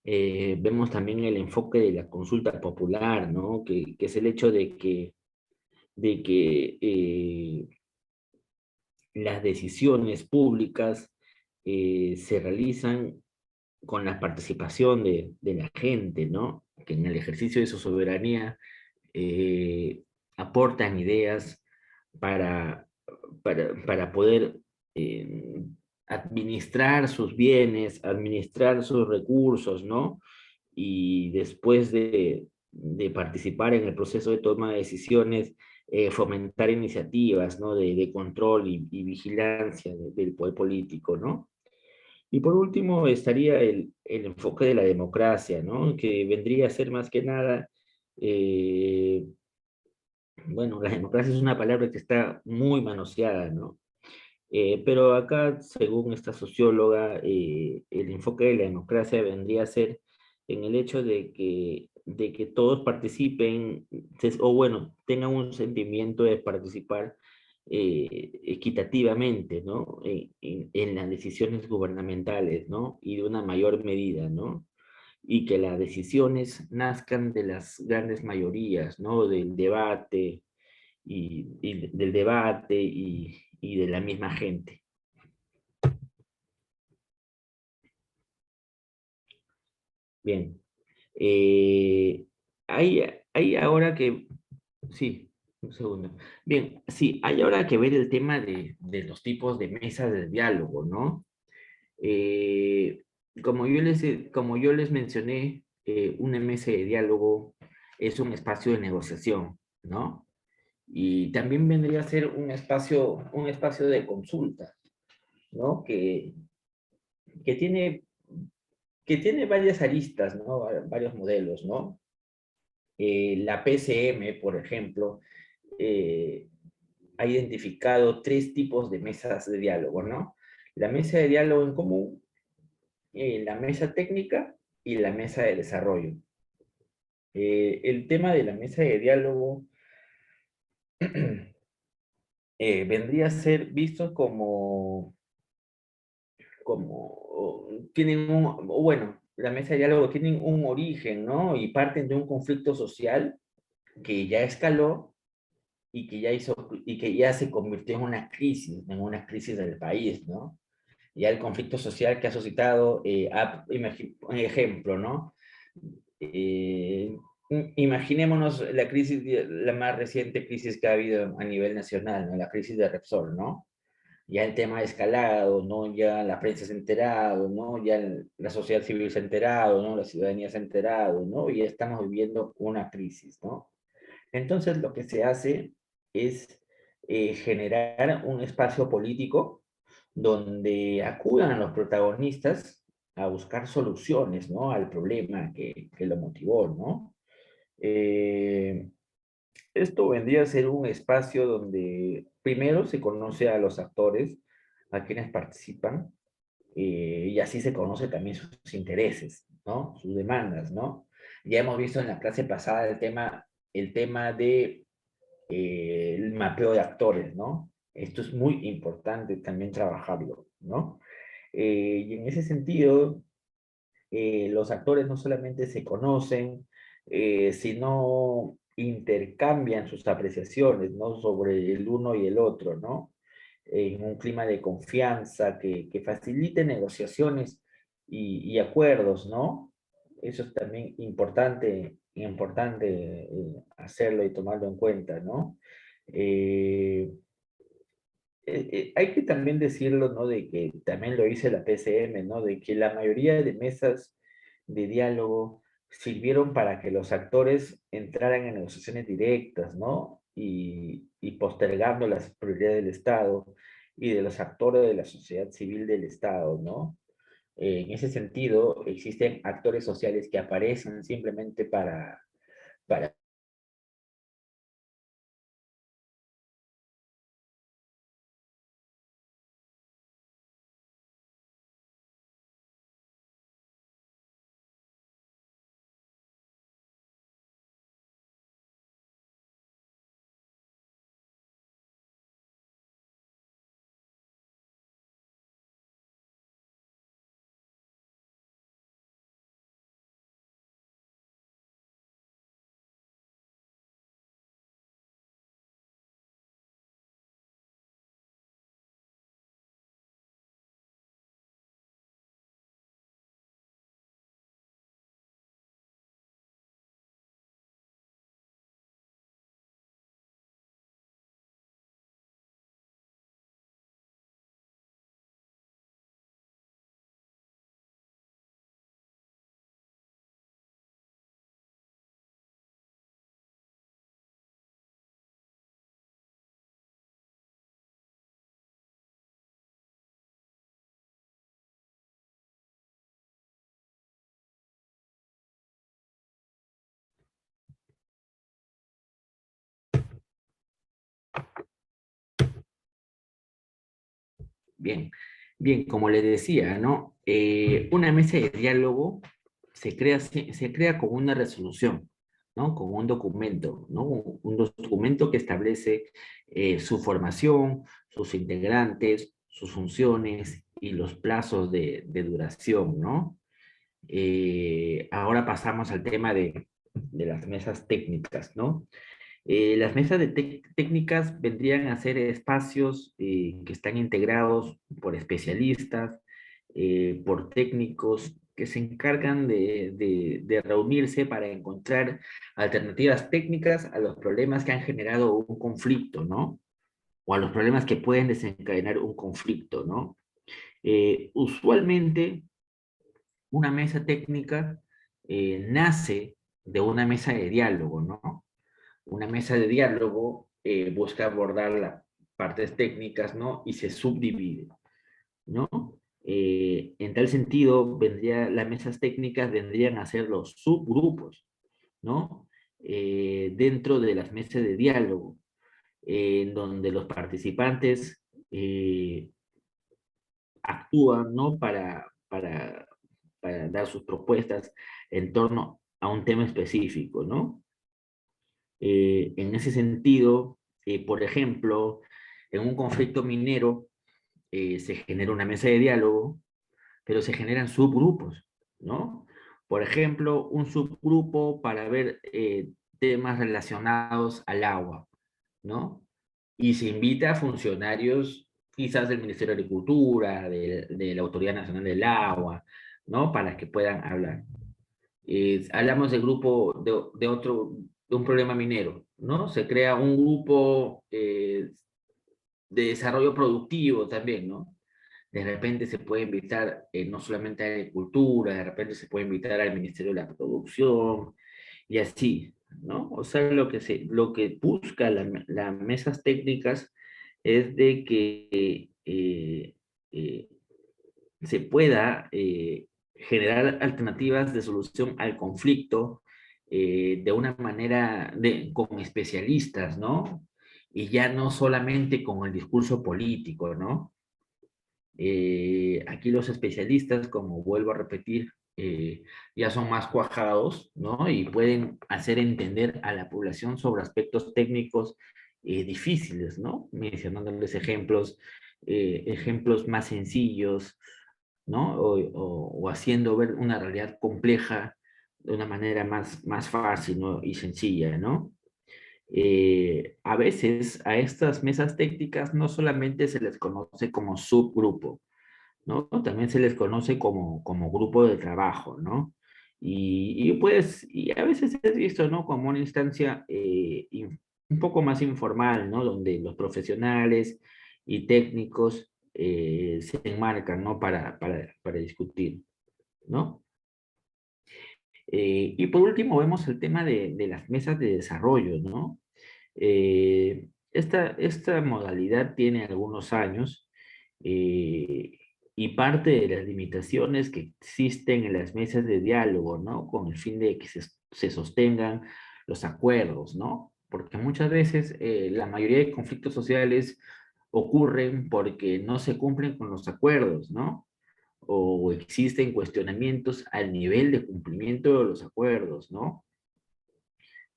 Vemos también el enfoque de la consulta popular, ¿no? Que es el hecho de que las decisiones públicas se realizan con la participación de la gente, ¿no? Que en el ejercicio de su soberanía eh, aportan ideas para, para poder eh, administrar sus bienes, administrar sus recursos, ¿no? Y después de participar en el proceso de toma de decisiones, fomentar iniciativas, ¿no? De control y vigilancia del poder político, ¿no? Y por último estaría el enfoque de la democracia, ¿no? Que vendría a ser más que nada, eh, bueno, la democracia es una palabra que está muy manoseada, ¿no? Pero acá, según esta socióloga, el enfoque de la democracia vendría a ser en el hecho de que todos participen, o bueno, tengan un sentimiento de participar equitativamente, ¿no? En las decisiones gubernamentales, ¿no? Y de una mayor medida, ¿no? Y que las decisiones nazcan de las grandes mayorías, ¿no? Del debate y de la misma gente. Bien. Eh, hay ahora que, sí, un segundo. Bien, sí, hay ahora que ver el tema de los tipos de mesas de diálogo, ¿no? Eh, como yo les mencioné, una mesa de diálogo es un espacio de negociación, ¿no? Y también vendría a ser un espacio de consulta, ¿no? Que tiene, que tiene varias aristas, ¿no? Varios modelos, ¿no? La PCM, por ejemplo, eh, ha identificado tres tipos de mesas de diálogo, ¿no? La mesa de diálogo en común, la mesa técnica y la mesa de desarrollo. El tema de la mesa de diálogo vendría a ser visto tienen bueno, la mesa de diálogo tienen un origen, ¿no? Y parten de un conflicto social que ya escaló y que ya se convirtió en una crisis del país, ¿no? Ya el conflicto social que ha suscitado, un ejemplo, ¿no? Eh, Imaginémonos la más reciente crisis que ha habido a nivel nacional, ¿no? La crisis de Repsol, ¿no? Ya el tema ha escalado, ¿no? Ya la prensa se ha enterado, ¿no? Ya la sociedad civil se ha enterado, ¿no? La ciudadanía se ha enterado, ¿no? Y ya estamos viviendo una crisis, ¿no? Entonces lo que se hace es generar un espacio político donde acudan a los protagonistas a buscar soluciones, ¿no? Al problema que lo motivó, ¿no? Eh, Esto vendría a ser un espacio donde primero se conoce a los actores, a quienes participan, y así se conoce también sus intereses, ¿no? Sus demandas, ¿no? Ya hemos visto en la clase pasada el tema de el mapeo de actores, ¿no? Esto es muy importante también trabajarlo, ¿no? Y en ese sentido, los actores no solamente se conocen, sino intercambian sus apreciaciones, ¿no? Sobre el uno y el otro, ¿no? En un clima de confianza que facilite negociaciones y acuerdos, ¿no? Eso es también importante hacerlo y tomarlo en cuenta, ¿no? Eh, Hay que también decirlo, ¿no? De que también lo dice la PCM, ¿no? De que la mayoría de mesas de diálogo sirvieron para que los actores entraran en negociaciones directas, ¿no? Y postergando las prioridades del Estado y de los actores de la sociedad civil del Estado, ¿no? En ese sentido, existen actores sociales que aparecen simplemente para Bien, bien, como les decía, ¿no? Una mesa de diálogo se crea con una resolución, ¿no? Con un documento, ¿no? Un documento que establece su formación, sus integrantes, sus funciones y los plazos de duración, ¿no? Ahora pasamos al tema de las mesas técnicas, ¿no? Las mesas de técnicas vendrían a ser espacios que están integrados por especialistas, por técnicos que se encargan de reunirse para encontrar alternativas técnicas a los problemas que han generado un conflicto, ¿no? O a los problemas que pueden desencadenar un conflicto, ¿no? Usualmente, una mesa técnica nace de una mesa de diálogo, ¿no? Una mesa de diálogo busca abordar las partes técnicas, ¿no? Y se subdivide, ¿no? En tal sentido, las mesas técnicas vendrían a ser los subgrupos, ¿no? Dentro de las mesas de diálogo, en donde los participantes actúan, ¿no? Para dar sus propuestas en torno a un tema específico, ¿no? En ese sentido, por ejemplo, en un conflicto minero se genera una mesa de diálogo, pero se generan subgrupos, ¿no? Por ejemplo, un subgrupo para ver temas relacionados al agua, ¿no? Y se invita a funcionarios quizás del Ministerio de Agricultura, de la Autoridad Nacional del Agua, ¿no? Para que puedan hablar. Hablamos del grupo de un problema minero, ¿no? Se crea un grupo de desarrollo productivo también, ¿no? De repente se puede invitar no solamente a Agricultura, de repente se puede invitar al Ministerio de la Producción, y así, ¿no? O sea, lo que busca las mesas técnicas es de que eh, se pueda generar alternativas de solución al conflicto de una manera con especialistas, ¿no? Y ya no solamente con el discurso político, ¿no? Aquí los especialistas, como vuelvo a repetir, ya son más cuajados, ¿no? Y pueden hacer entender a la población sobre aspectos técnicos difíciles, ¿no? Mencionándoles ejemplos más sencillos, ¿no? O haciendo ver una realidad compleja de una manera más fácil, ¿no? Y sencilla, ¿no? A veces a estas mesas técnicas no solamente se les conoce como subgrupo, ¿no? También se les conoce como grupo de trabajo, ¿no? Y a veces es visto, ¿no? Como una instancia un poco más informal, ¿no? Donde los profesionales y técnicos se enmarcan, ¿no? Para discutir, ¿no? Y por último vemos el tema de las mesas de desarrollo, ¿no? Esta modalidad tiene algunos años eh, y parte de las limitaciones que existen en las mesas de diálogo, ¿no? Con el fin de que se sostengan los acuerdos, ¿no? Porque muchas veces la mayoría de conflictos sociales ocurren porque no se cumplen con los acuerdos, ¿no? O existen cuestionamientos al nivel de cumplimiento de los acuerdos, ¿no?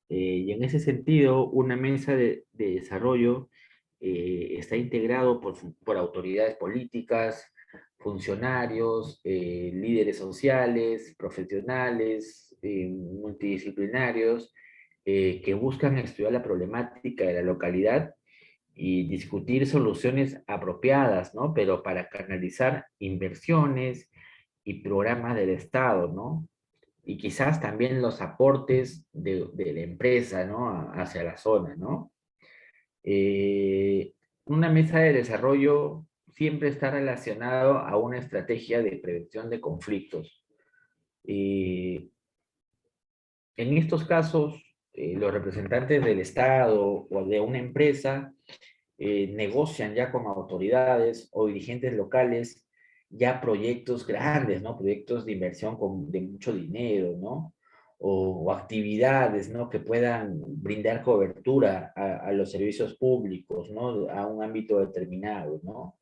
Y en ese sentido, una mesa de desarrollo está integrado por autoridades políticas, funcionarios, líderes sociales, profesionales, multidisciplinarios, que buscan estudiar la problemática de la localidad y discutir soluciones apropiadas, ¿no? Pero para canalizar inversiones y programas del Estado, ¿no? Y quizás también los aportes de la empresa, ¿no? Hacia la zona, ¿no? Una mesa de desarrollo siempre está relacionado a una estrategia de prevención de conflictos. Eh, en estos casos, los representantes del Estado o de una empresa negocian ya con autoridades o dirigentes locales ya proyectos grandes, ¿no? Proyectos de inversión de mucho dinero, ¿no? O actividades, ¿no? Que puedan brindar cobertura a los servicios públicos, ¿no? A un ámbito determinado, ¿no?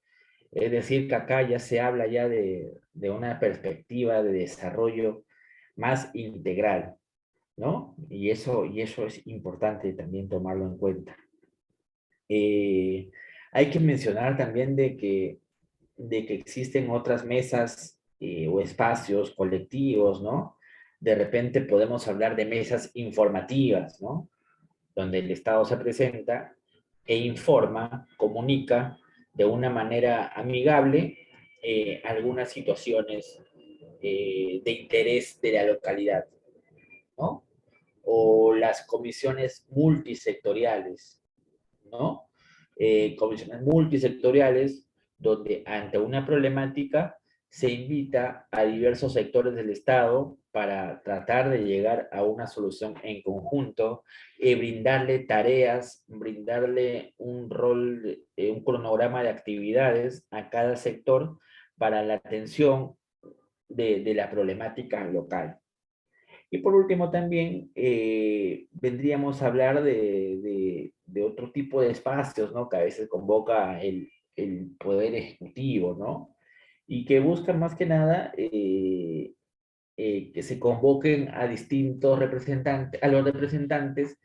Es decir, que acá ya se habla ya de una perspectiva de desarrollo más integral, ¿no? Y eso es importante también tomarlo en cuenta. Eh, Hay que mencionar también de que existen otras mesas o espacios colectivos, ¿no? De repente podemos hablar de mesas informativas, ¿no? Donde el Estado se presenta e informa, comunica de una manera amigable algunas situaciones de interés de la localidad, ¿no? O las comisiones multisectoriales, ¿no? Comisiones multisectoriales donde ante una problemática se invita a diversos sectores del Estado para tratar tratar de llegar a una solución en conjunto, brindarle tareas, brindarle un rol, un cronograma de actividades a cada sector para la atención de la problemática local. Y por último también vendríamos a hablar de otro tipo de espacios, ¿no? Que a veces convoca el Poder Ejecutivo, ¿no? Y que buscan más que nada que se convoquen a distintos representantes, a los representantes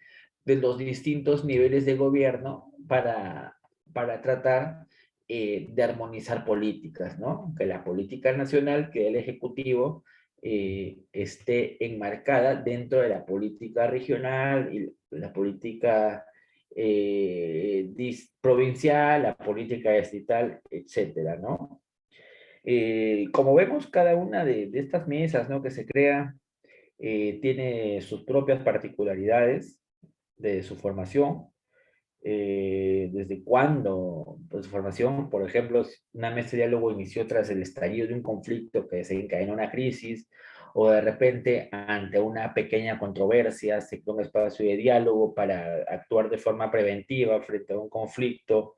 de los distintos niveles de gobierno para tratar de armonizar políticas, ¿no? Que la política nacional, que el Ejecutivo esté enmarcada dentro de la política regional y la política provincial, la política estatal, etcétera, ¿no? Como vemos, cada una de estas mesas, ¿no? Que se crea tiene sus propias particularidades de su formación. Desde cuándo, pues su formación, por ejemplo, una mesa de diálogo inició tras el estallido de un conflicto que se encadenó en una crisis, o de repente ante una pequeña controversia se crea un espacio de diálogo para actuar de forma preventiva frente a un conflicto,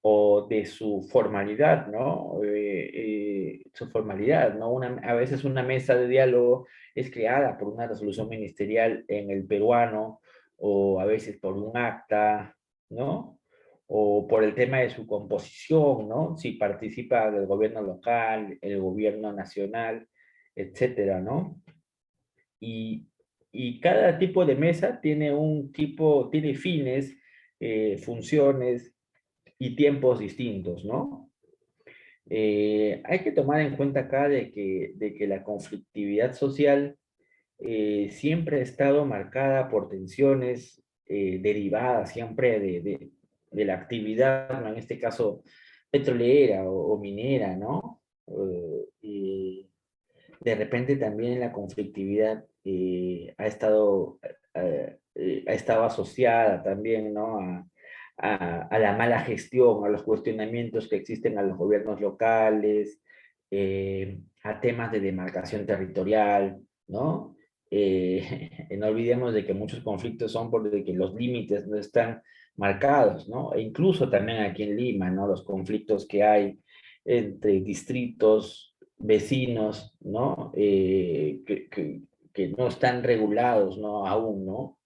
o de su formalidad, ¿no? Su formalidad, ¿no? A veces una mesa de diálogo es creada por una resolución ministerial en el peruano, o a veces por un acta, ¿no? O por el tema de su composición, ¿no? Si participa del gobierno local, el gobierno nacional, etcétera, ¿no? Y, y cada tipo de mesa tiene un tipo, tiene fines, funciones y tiempos distintos, ¿no? Hay que tomar en cuenta acá de que la conflictividad social siempre ha estado marcada por tensiones derivadas siempre de la actividad, ¿no? En este caso petrolera o minera, ¿no? Y de repente también la conflictividad ha estado asociada también, ¿no? A la mala gestión, a los cuestionamientos que existen a los gobiernos locales, a temas de demarcación territorial, ¿no? No olvidemos de que muchos conflictos son porque los límites no están marcados, ¿no? E incluso también aquí en Lima, ¿no? Los conflictos que hay entre distritos vecinos, ¿no? Que no están regulados, ¿no? Aún, ¿no?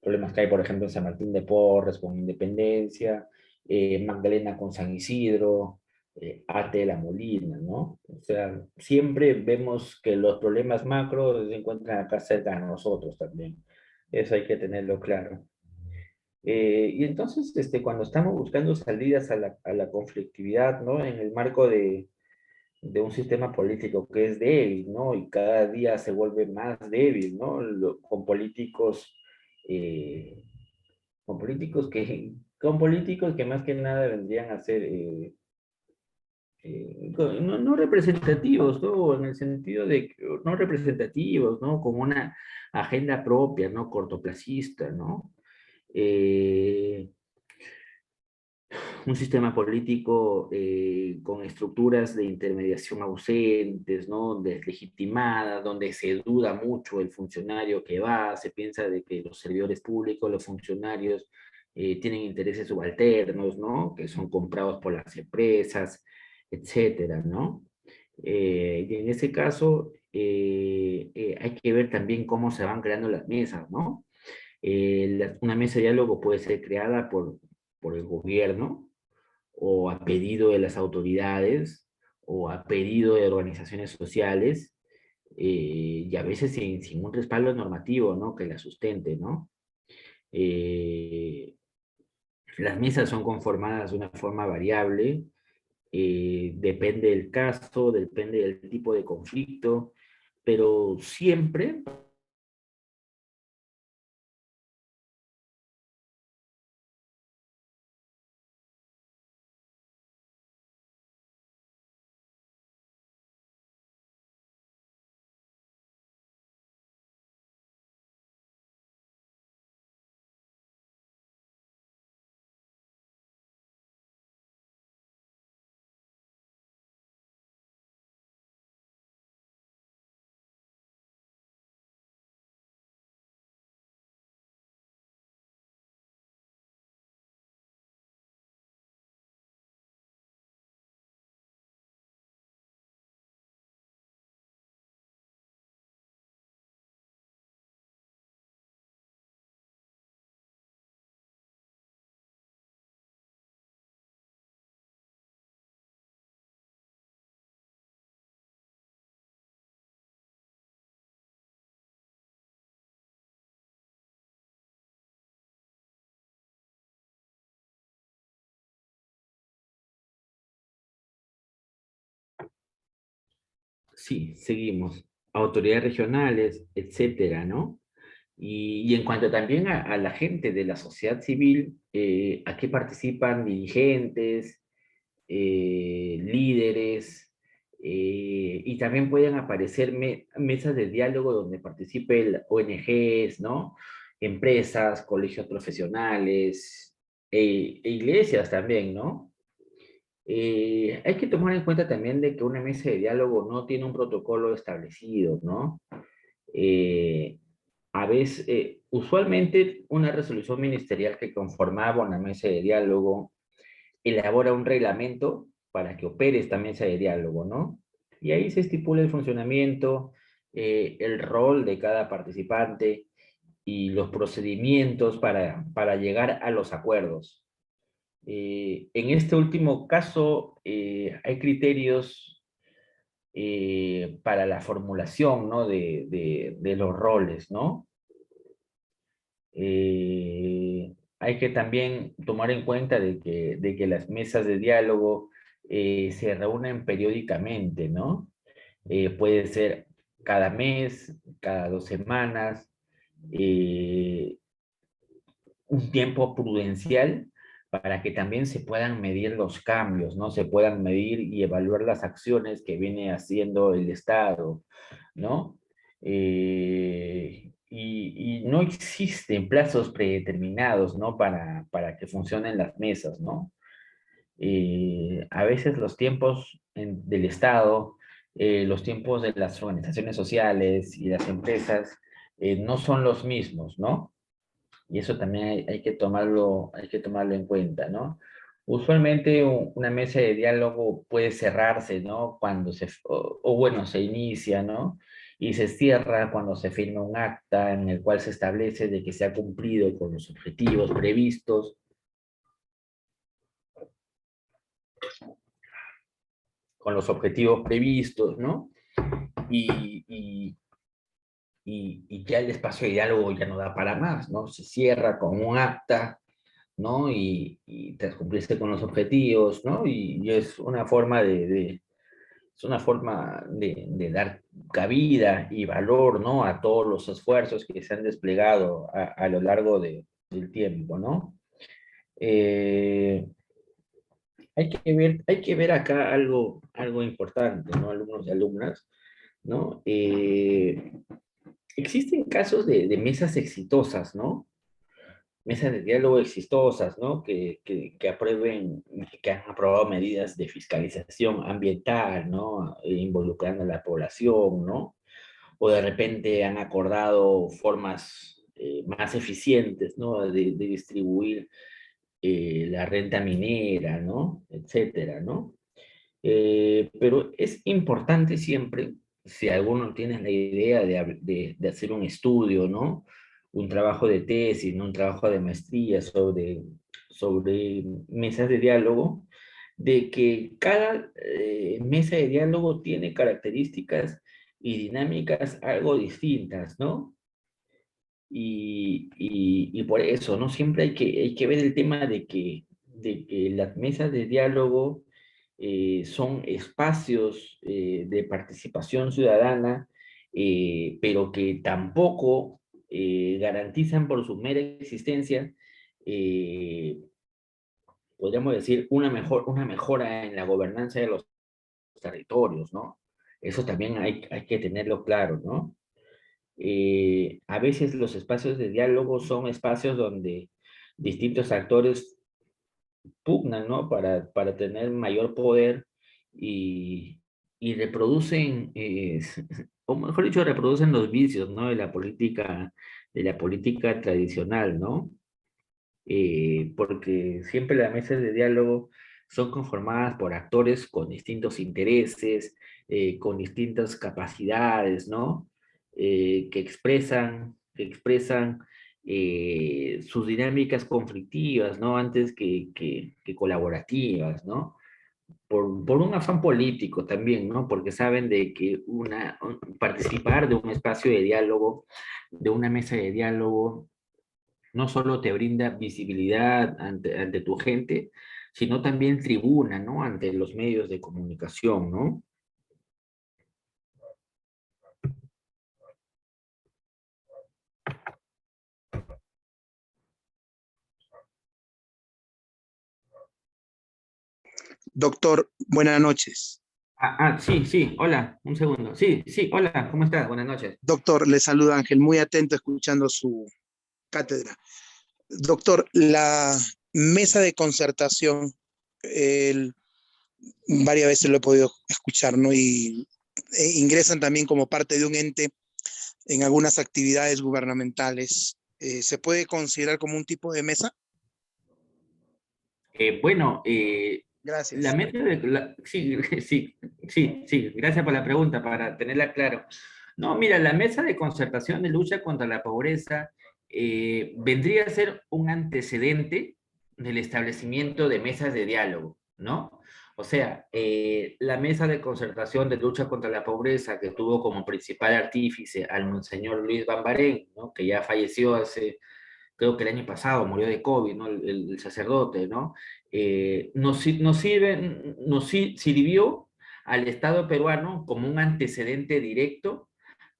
Problemas que hay, por ejemplo, en San Martín de Porres con Independencia, Magdalena con San Isidro, Ate de la Molina, ¿no? O sea, siempre vemos que los problemas macro se encuentran acá cerca de nosotros también. Eso hay que tenerlo claro. Y entonces, cuando estamos buscando salidas a la conflictividad, ¿no? En el marco de un sistema político que es débil, ¿no? Y cada día se vuelve más débil, ¿no? Eh, con políticos que más que nada vendrían a ser no representativos, ¿no? En el sentido de que no representativos, ¿no? Con una agenda propia, ¿no? Cortoplacista, ¿no? Eh, un sistema político con estructuras de intermediación ausentes, ¿no? Deslegitimadas, donde se duda mucho el funcionario que va, se piensa de que los servidores públicos, los funcionarios, tienen intereses subalternos, ¿no? Que son comprados por las empresas, etcétera, ¿no? Y en ese caso, hay que ver también cómo se van creando las mesas, ¿no? Una mesa de diálogo puede ser creada por el gobierno, o a pedido de las autoridades, o a pedido de organizaciones sociales, y a veces sin un respaldo normativo, ¿no? Que la sustente, ¿no? Eh, las mesas son conformadas de una forma variable, depende del caso, depende del tipo de conflicto, pero siempre Sí, seguimos. Autoridades regionales, etcétera, ¿no? Y en cuanto también a la gente de la sociedad civil, aquí participan dirigentes, líderes, y también pueden aparecer mesas de diálogo donde participen ONGs, ¿no? Empresas, colegios profesionales, e iglesias también, ¿no? Hay que tomar en cuenta también de que una mesa de diálogo no tiene un protocolo establecido, ¿no? Eh, a veces, usualmente una resolución ministerial que conformaba una mesa de diálogo elabora un reglamento para que opere esta mesa de diálogo, ¿no? Y ahí se estipula el funcionamiento, el rol de cada participante y los procedimientos para llegar a los acuerdos. En este último caso, hay criterios para la formulación, ¿no? De los roles, ¿no? Hay que también tomar en cuenta de que las mesas de diálogo se reúnen periódicamente, ¿no? Puede ser cada mes, cada 2 semanas, eh, un tiempo prudencial para que también se puedan medir los cambios, ¿no? Se puedan medir y evaluar las acciones que viene haciendo el Estado, ¿no? Y no existen plazos predeterminados, ¿no? Para que funcionen las mesas, ¿no? A veces los tiempos del Estado, los tiempos de las organizaciones sociales y las empresas no son los mismos, ¿no? Y eso también hay que tomarlo en cuenta, ¿no? Usualmente una mesa de diálogo puede cerrarse, ¿no? O bueno, se inicia, ¿no? Y se cierra cuando se firma un acta en el cual se establece de que se ha cumplido con los objetivos previstos, ¿no? Y, y, y ya el espacio de diálogo ya no da para más, ¿no? Se cierra con un acta, ¿no? Y tras cumplirse con los objetivos, ¿no? Y es una forma de dar cabida y valor, ¿no? A todos los esfuerzos que se han desplegado a lo largo del tiempo, ¿no? Eh, hay que ver acá algo importante, ¿no? Alumnos y alumnas, ¿no? Existen casos de mesas exitosas, ¿no? Mesas de diálogo exitosas, ¿no? Que han aprobado medidas de fiscalización ambiental, ¿no? Involucrando a la población, ¿no? O de repente han acordado formas más eficientes, ¿no? De distribuir la renta minera, ¿no? Etcétera, ¿no? Pero es importante siempre, si alguno tiene la idea de hacer un estudio, ¿no? Un trabajo de tesis, ¿no? Un trabajo de maestría sobre mesas de diálogo, de que cada mesa de diálogo tiene características y dinámicas algo distintas, ¿no? Y por eso, ¿no? Siempre hay que ver el tema de que las mesas de diálogo son espacios de participación ciudadana, pero que tampoco garantizan por su mera existencia, eh, podríamos decir, una mejora en la gobernanza de los territorios, ¿no? Eso también hay que tenerlo claro, ¿no? A veces los espacios de diálogo son espacios donde distintos actores pugnan, ¿no? Para tener mayor poder y reproducen, o mejor dicho, reproducen los vicios, ¿no? De la política tradicional, ¿no? Porque siempre las mesas de diálogo son conformadas por actores con distintos intereses, con distintas capacidades, ¿no? Que expresan sus dinámicas conflictivas, ¿no? Antes que colaborativas, ¿no? Por un afán político también, ¿no? Porque saben de que participar de un espacio de diálogo, de una mesa de diálogo, no solo te brinda visibilidad ante tu gente, sino también tribuna, ¿no? Ante los medios de comunicación, ¿no? Doctor, buenas noches. Sí, sí, hola, un segundo. Sí, sí, hola, ¿cómo estás? Buenas noches. Doctor, le saluda Ángel, muy atento escuchando su cátedra. Doctor, la mesa de concertación, el- varias veces lo he podido escuchar, ¿no? Y ingresan también como parte de un ente en algunas actividades gubernamentales. ¿Se puede considerar como un tipo de mesa? Bueno, la Gracias. meta de... sí, sí, sí, sí, gracias por la pregunta, para tenerla claro. No, mira, la mesa de concertación de lucha contra la pobreza vendría a ser un antecedente del establecimiento de mesas de diálogo, ¿no? O sea, la mesa de concertación de lucha contra la pobreza que tuvo como principal artífice al monseñor Luis Bambarén, ¿no? Que ya falleció hace creo que el año pasado murió de COVID, ¿no? El sacerdote, ¿no? Sirvió al Estado peruano como un antecedente directo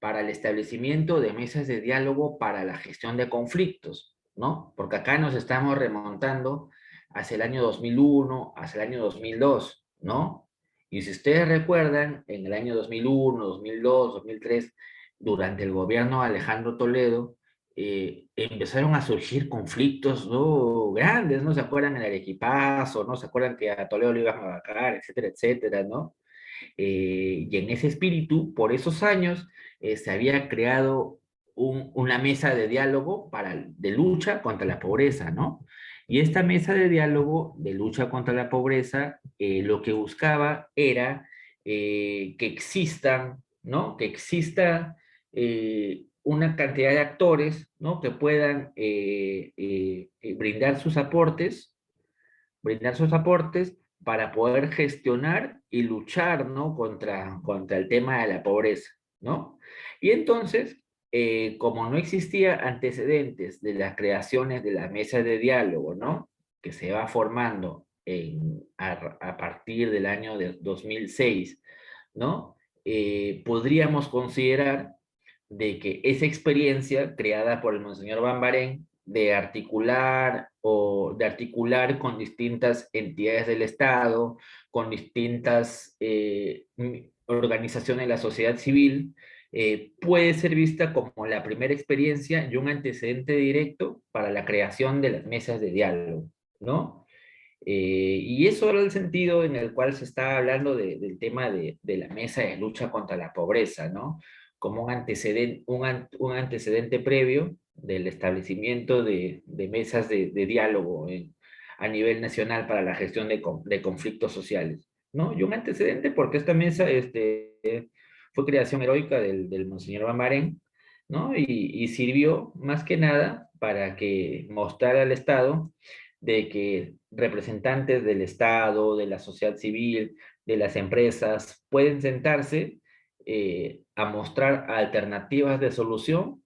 para el establecimiento de mesas de diálogo para la gestión de conflictos, ¿no? Porque acá nos estamos remontando hacia el año 2001, hacia el año 2002, ¿no? Y si ustedes recuerdan, en el año 2001, 2002, 2003, durante el gobierno de Alejandro Toledo, empezaron a surgir conflictos, ¿no? Grandes, ¿no? ¿Se acuerdan el Arequipazo, ¿no? ¿Se acuerdan que a Toledo lo iban a vacar, etcétera, etcétera, ¿no? Y en ese espíritu, por esos años, se había creado una mesa de diálogo de lucha contra la pobreza, ¿no? Y esta mesa de diálogo de lucha contra la pobreza, lo que buscaba era que existan, ¿no? Que exista una cantidad de actores, ¿no? Que puedan brindar sus aportes para poder gestionar y luchar, ¿no? Contra el tema de la pobreza, ¿no? Y entonces, como no existía antecedentes de las creaciones de la mesa de diálogo, ¿no? Que se va formando a partir del año de 2006, ¿no? Podríamos considerar de que esa experiencia creada por el Monseñor Bambarén de articular con distintas entidades del Estado, con distintas organizaciones de la sociedad civil, puede ser vista como la primera experiencia y un antecedente directo para la creación de las mesas de diálogo, ¿no? Y eso era el sentido en el cual se está hablando del tema de la mesa de lucha contra la pobreza, ¿no? Como un antecedente previo del establecimiento de mesas de diálogo a nivel nacional para la gestión de conflictos sociales, ¿no? Y un antecedente porque esta mesa fue creación heroica del Monseñor Bamarén, ¿no? Y sirvió más que nada para que mostrara al Estado de que representantes del Estado, de la sociedad civil, de las empresas, pueden sentarse a mostrar alternativas de solución,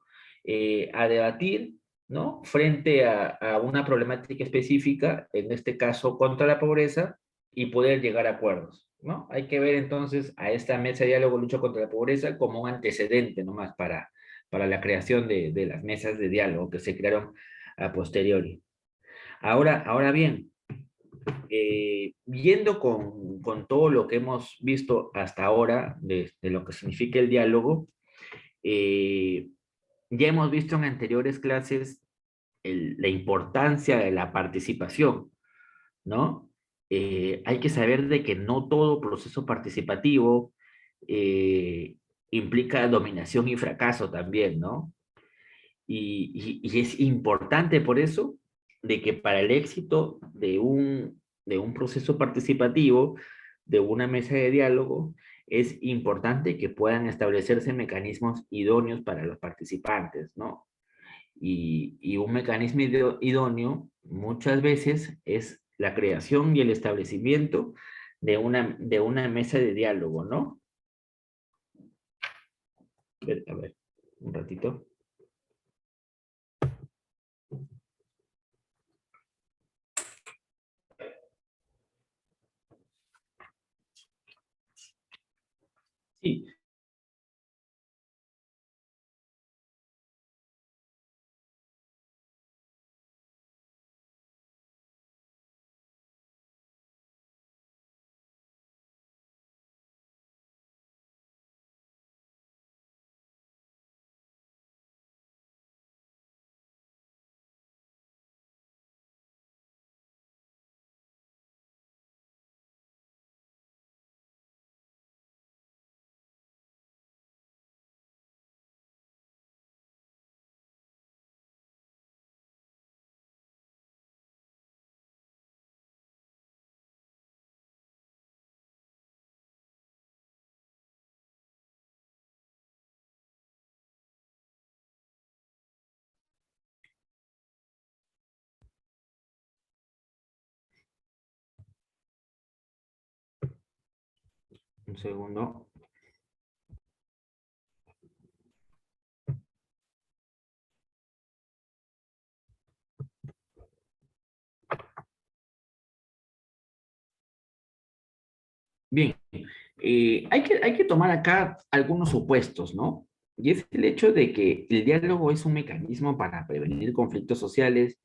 a debatir, ¿no? Frente a una problemática específica, en este caso contra la pobreza, y poder llegar a acuerdos, ¿no? Hay que ver entonces a esta mesa de diálogo lucha contra la pobreza como un antecedente nomás para la creación de las mesas de diálogo que se crearon a posteriori. Ahora bien, viendo con todo lo que hemos visto hasta ahora de lo que significa el diálogo, eh, ya hemos visto en anteriores clases la importancia de la participación, ¿no? Hay que saber de que no todo proceso participativo eh, implica dominación y fracaso también, ¿no? Y es importante por eso de que para el éxito de un proceso participativo, de una mesa de diálogo, es importante que puedan establecerse mecanismos idóneos para los participantes, ¿no? Y un mecanismo idóneo muchas veces es la creación y el establecimiento de una mesa de diálogo, ¿no? A ver, un ratito. Sí, Un segundo. Bien, hay que tomar acá algunos supuestos, ¿no? Y es el hecho de que el diálogo es un mecanismo para prevenir conflictos sociales,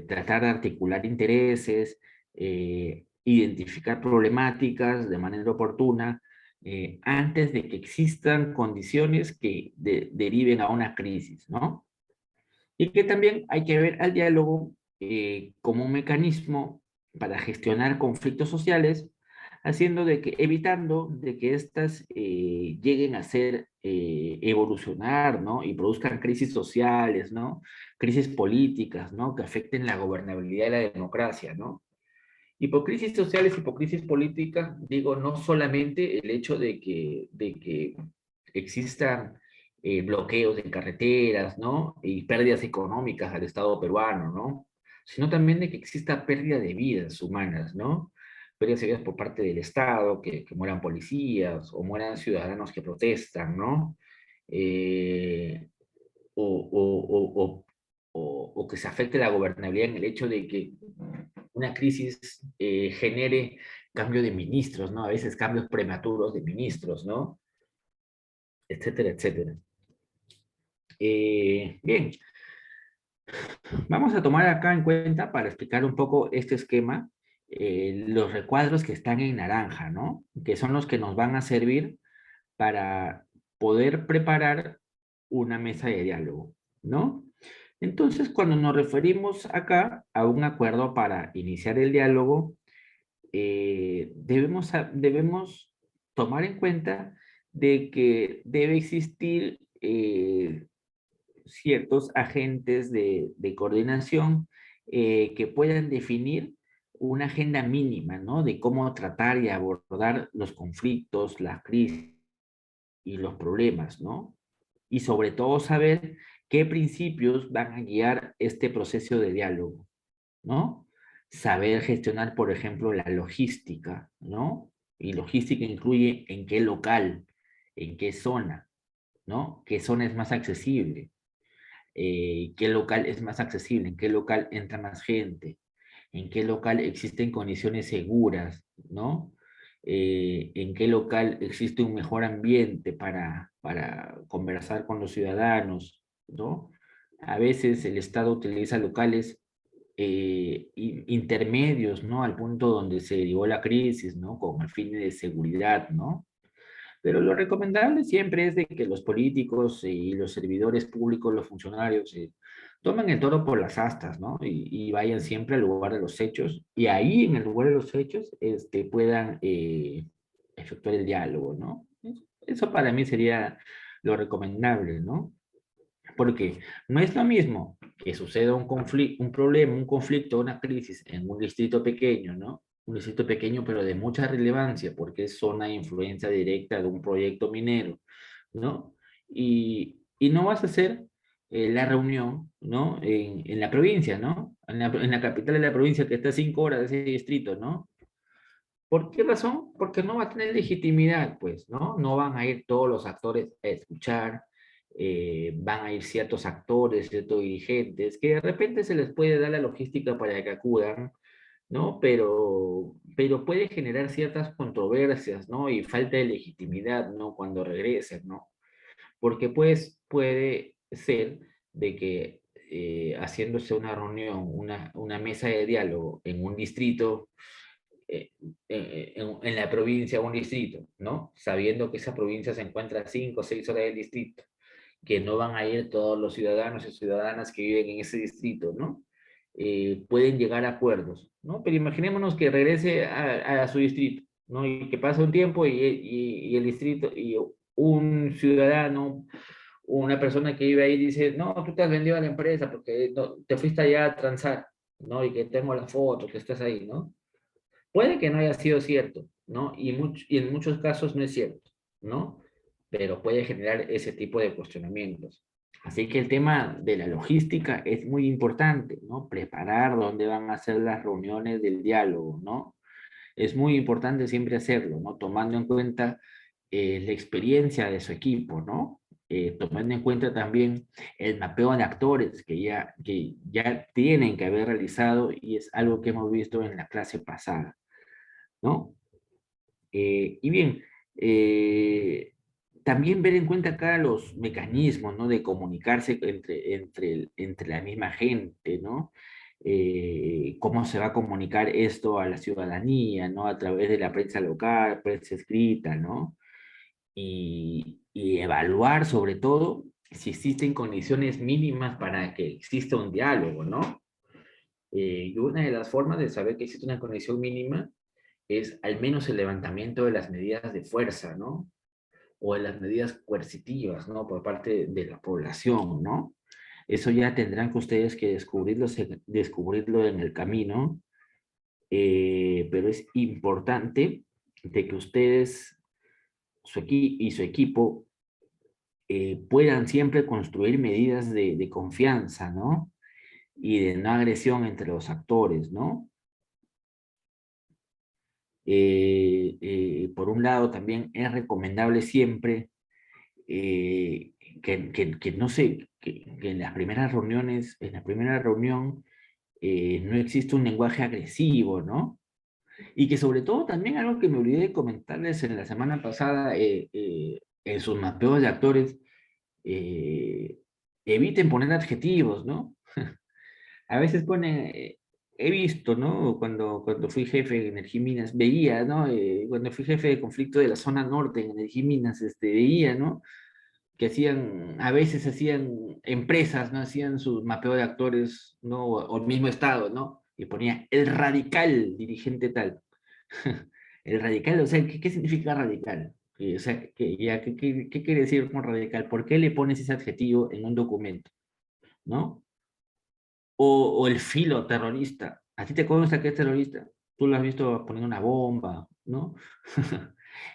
tratar de articular intereses, identificar problemáticas de manera oportuna, antes de que existan condiciones que deriven a una crisis, ¿no? Y que también hay que ver al diálogo como un mecanismo para gestionar conflictos sociales, haciendo de que, evitando de que éstas lleguen a ser, evolucionar, ¿no? Y produzcan crisis sociales, ¿no? Crisis políticas, ¿no? Que afecten la gobernabilidad de la democracia, ¿no? Y por crisis sociales y por crisis políticas, digo, no solamente el hecho de que existan bloqueos de carreteras, ¿no? Y pérdidas económicas al Estado peruano, ¿no? Sino también de que exista pérdida de vidas humanas, ¿no? Pérdidas de vidas por parte del Estado, que mueran policías o mueran ciudadanos que protestan, ¿no? Eh, o, o que se afecte la gobernabilidad en el hecho de que una crisis genere cambio de ministros, ¿no? A veces cambios prematuros de ministros, ¿no? Etcétera, etcétera. Bien, vamos a tomar acá en cuenta para explicar un poco este esquema, los recuadros que están en naranja, ¿no? Que son los que nos van a servir para poder preparar una mesa de diálogo, ¿no? Entonces, cuando nos referimos acá a un acuerdo para iniciar el diálogo, debemos tomar en cuenta de que debe existir ciertos agentes de coordinación que puedan definir una agenda mínima, ¿no? De cómo tratar y abordar los conflictos, las crisis y los problemas, ¿no? Y sobre todo saber qué principios van a guiar este proceso de diálogo, ¿no? Saber gestionar, por ejemplo, la logística, ¿no? Y logística incluye en qué local, en qué zona, ¿no? ¿Qué zona es más accesible? ¿Qué local es más accesible? ¿En qué local entra más gente? ¿En qué local existen condiciones seguras, ¿no? ¿En qué local existe un mejor ambiente para conversar con los ciudadanos, ¿no? A veces el Estado utiliza locales intermedios, ¿no? Al punto donde se dio la crisis, ¿no? Con el fin de seguridad, ¿no? Pero lo recomendable siempre es de que los políticos y los servidores públicos, los funcionarios, tomen el toro por las astas, ¿no? Y vayan siempre al lugar de los hechos, y ahí en el lugar de los hechos puedan efectuar el diálogo, ¿no? Eso para mí sería lo recomendable, ¿no? Porque no es lo mismo que suceda un conflicto, un problema, un conflicto, una crisis en un distrito pequeño, ¿no? Un distrito pequeño, pero de mucha relevancia, porque es zona de influencia directa de un proyecto minero, ¿no? Y no vas a hacer la reunión, ¿no? En la provincia, ¿no? En la capital de la provincia que está a 5 horas de ese distrito, ¿no? ¿Por qué razón? Porque no va a tener legitimidad, pues, ¿no? No van a ir todos los actores a escuchar, van a ir ciertos actores, ciertos dirigentes, que de repente se les puede dar la logística para que acudan, ¿no? Pero puede generar ciertas controversias, ¿no? Y falta de legitimidad, ¿no? Cuando regresen, ¿no? Porque pues puede ser de que haciéndose una reunión, una mesa de diálogo en un distrito, en la provincia o un distrito, ¿no? Sabiendo que esa provincia se encuentra a 5 o 6 horas del distrito, que no van a ir todos los ciudadanos y ciudadanas que viven en ese distrito, ¿no? Pueden llegar a acuerdos, ¿no? Pero imaginémonos que regrese a su distrito, ¿no? Y que pasa un tiempo y el distrito, y un ciudadano, una persona que vive ahí dice, no, tú te has vendido a la empresa porque te fuiste allá a transar, ¿no? Y que tengo la foto, que estás ahí, ¿no? Puede que no haya sido cierto, ¿no? Y en muchos casos no es cierto, ¿no? Pero puede generar ese tipo de cuestionamientos. Así que el tema de la logística es muy importante, ¿no? Preparar dónde van a ser las reuniones del diálogo, ¿no? Es muy importante siempre hacerlo, ¿no? Tomando en cuenta la experiencia de su equipo, ¿no? Tomando en cuenta también el mapeo de actores que ya tienen que haber realizado y es algo que hemos visto en la clase pasada, ¿no? Y bien, eh, también ver en cuenta acá los mecanismos, ¿no? De comunicarse entre la misma gente, ¿no? Cómo se va a comunicar esto a la ciudadanía, ¿no? A través de la prensa local, prensa escrita, ¿no? Y evaluar sobre todo si existen condiciones mínimas para que exista un diálogo, ¿no? Y una de las formas de saber que existe una condición mínima es al menos el levantamiento de las medidas de fuerza, ¿no? O de las medidas coercitivas, ¿no? Por parte de la población, ¿no? Eso ya tendrán que ustedes que descubrirlo en el camino, pero es importante de que ustedes y su equipo puedan siempre construir medidas de confianza, ¿no? Y de no agresión entre los actores, ¿no? Por un lado, también es recomendable siempre eh, que no sé, que en las primeras reuniones, en la primera reunión, no existe un lenguaje agresivo, ¿no? Y que sobre todo también algo que me olvidé de comentarles en la semana pasada, en sus mapeos de actores, eh, eviten poner adjetivos, ¿no? A veces ponen, he visto, ¿no? Cuando fui jefe de Energía y Minas, veía, ¿no? Cuando fui jefe de conflicto de la zona norte en Energía y Minas, veía, ¿no? Que hacían, a veces hacían empresas, ¿no? Hacían su mapeo de actores, ¿no? O el mismo estado, ¿no? Y ponía el radical dirigente tal. El radical, o sea, ¿qué significa radical? O sea, ¿qué quiere decir con radical? ¿Por qué le pones ese adjetivo en un documento? ¿No? O el filo terrorista. ¿A ti te consta que es terrorista? Tú lo has visto poniendo una bomba, ¿no?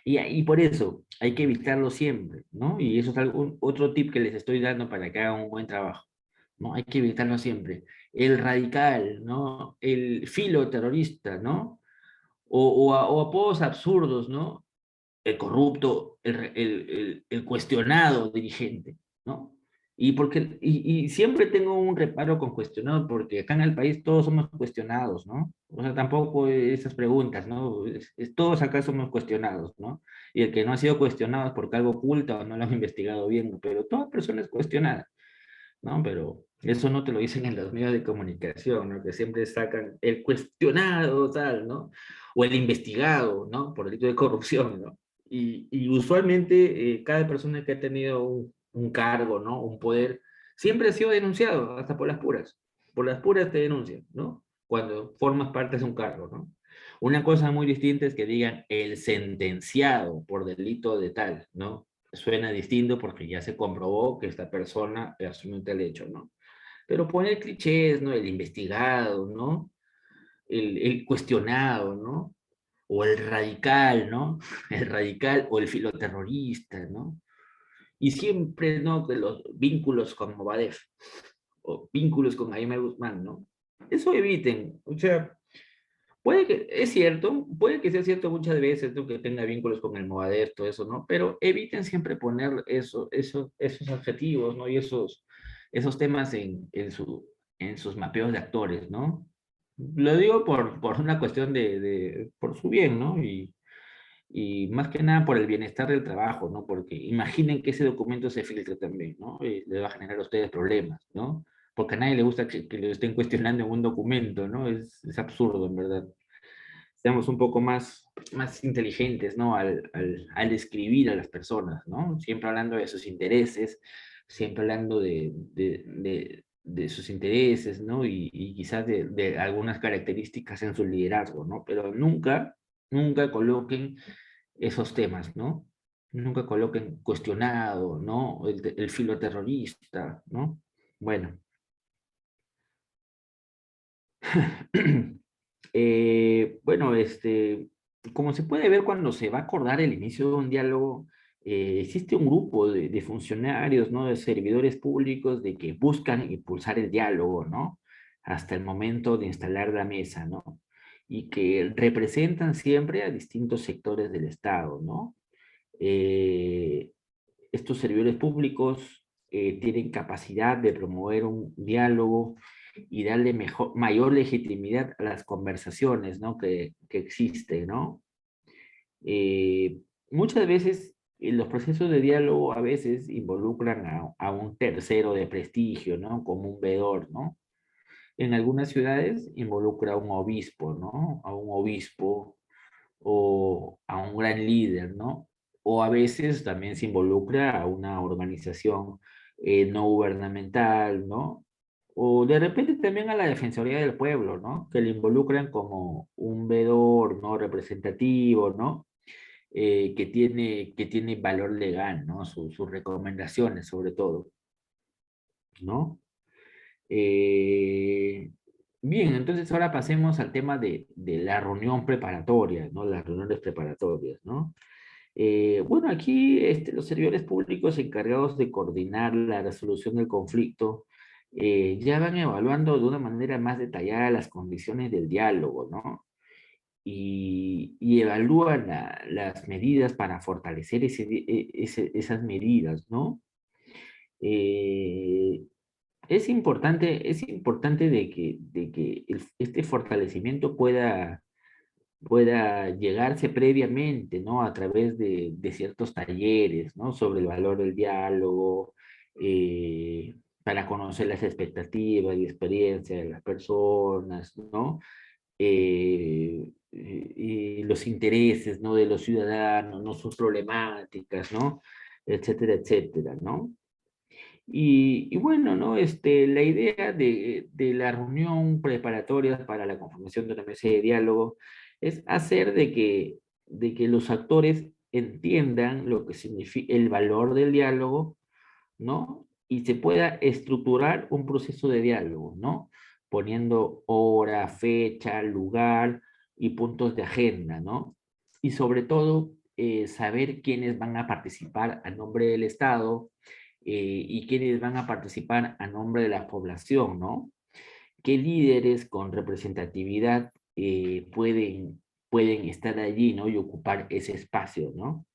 Y por eso hay que evitarlo siempre, ¿no? Y eso es otro tip que les estoy dando para que hagan un buen trabajo, ¿no? Hay que evitarlo siempre. El radical, ¿no? El filo terrorista, ¿no? O apodos absurdos, ¿no? El corrupto, el cuestionado dirigente, ¿no? Y siempre tengo un reparo con cuestionado, porque acá en el país todos somos cuestionados, ¿no? O sea, tampoco esas preguntas, ¿no? Todos acá somos cuestionados, ¿no? Y el que no ha sido cuestionado es porque algo oculta o no lo han investigado bien, ¿no? Pero toda persona es cuestionada, ¿no? Pero eso no te lo dicen en los medios de comunicación, ¿no? Que siempre sacan el cuestionado, tal, ¿no? O el investigado, ¿no? Por delito de corrupción, ¿no? Y usualmente cada persona que ha tenido un cargo, ¿no? Un poder, siempre ha sido denunciado, hasta por las puras. Por las puras te denuncian, ¿no? Cuando formas parte de un cargo, ¿no? Una cosa muy distinta es que digan el sentenciado por delito de tal, ¿no? Suena distinto porque ya se comprobó que esta persona asumió tal hecho, ¿no? Pero poner clichés, ¿no? El investigado, ¿no? El cuestionado, ¿no? O el radical, ¿no? El radical o el filoterrorista, ¿no? Y siempre, ¿no? Que los vínculos con Movadef o vínculos con Aymar Guzmán, ¿no? Eso eviten, o sea, puede que, es cierto, puede que sea cierto muchas veces, ¿no? Que tenga vínculos con el Movadef, todo eso, ¿no? Pero eviten siempre poner esos adjetivos, ¿no? Y esos temas en sus mapeos de actores, ¿no? Lo digo por una cuestión por su bien, ¿no? Y más que nada por el bienestar del trabajo, ¿no? Porque imaginen que ese documento se filtre también, ¿no? Le va a generar a ustedes problemas, ¿no? Porque a nadie le gusta que le estén cuestionando en un documento, ¿no? Es absurdo, en verdad. Seamos un poco más inteligentes, ¿no? Al escribir a las personas, ¿no? Siempre hablando de sus intereses, siempre hablando de sus intereses, ¿no? Y quizás de algunas características en su liderazgo, ¿no? Pero nunca coloquen esos temas, ¿no? Nunca coloquen cuestionado, ¿no? El filo terrorista, ¿no? Bueno. Bueno, como se puede ver cuando se va a acordar el inicio de un diálogo, existe un grupo de funcionarios, ¿no? De servidores públicos de que buscan impulsar el diálogo, ¿no? Hasta el momento de instalar la mesa, ¿no? y que representan siempre a distintos sectores del Estado, ¿no? Eh, Estos servidores públicos tienen capacidad de promover un diálogo y darle mayor legitimidad a las conversaciones, ¿no? que existen, ¿no? Eh, Muchas veces los procesos de diálogo a veces involucran a un tercero de prestigio, ¿no? Como un veedor, ¿no? En algunas ciudades involucra a un obispo, ¿no? A un obispo o a un gran líder, ¿no? O a veces también se involucra a una organización no gubernamental, ¿no? O de repente también a la Defensoría del Pueblo, ¿no? Que le involucran como un veedor, ¿no? Representativo, ¿no? Que tiene valor legal, ¿no? Sus recomendaciones, sobre todo, ¿no? Eh, Bien, entonces ahora pasemos al tema de la reunión preparatoria, ¿no? Las reuniones preparatorias, ¿no? Bueno, aquí los servidores públicos encargados de coordinar la resolución del conflicto ya van evaluando de una manera más detallada las condiciones del diálogo, ¿no? Y evalúan las medidas para fortalecer esas medidas, ¿no? Eh, es importante de que este fortalecimiento pueda llegarse previamente, ¿no? A través de ciertos talleres, ¿no? Sobre el valor del diálogo, para conocer las expectativas y experiencias de las personas, ¿no? Y los intereses, ¿no? De los ciudadanos, ¿no? Sus problemáticas, ¿no? Etcétera, etcétera, ¿no? Y bueno, ¿no? La idea de la reunión preparatoria para la conformación de una mesa de diálogo es hacer de que los actores entiendan lo que significa el valor del diálogo, ¿no? Y se pueda estructurar un proceso de diálogo, ¿no? Poniendo hora, fecha, lugar y puntos de agenda, ¿no? Y sobre todo, saber quiénes van a participar a nombre del Estado y quiénes van a participar a nombre de la población, ¿no? ¿Qué líderes con representatividad pueden estar allí, ¿no? Y ocupar ese espacio, ¿no?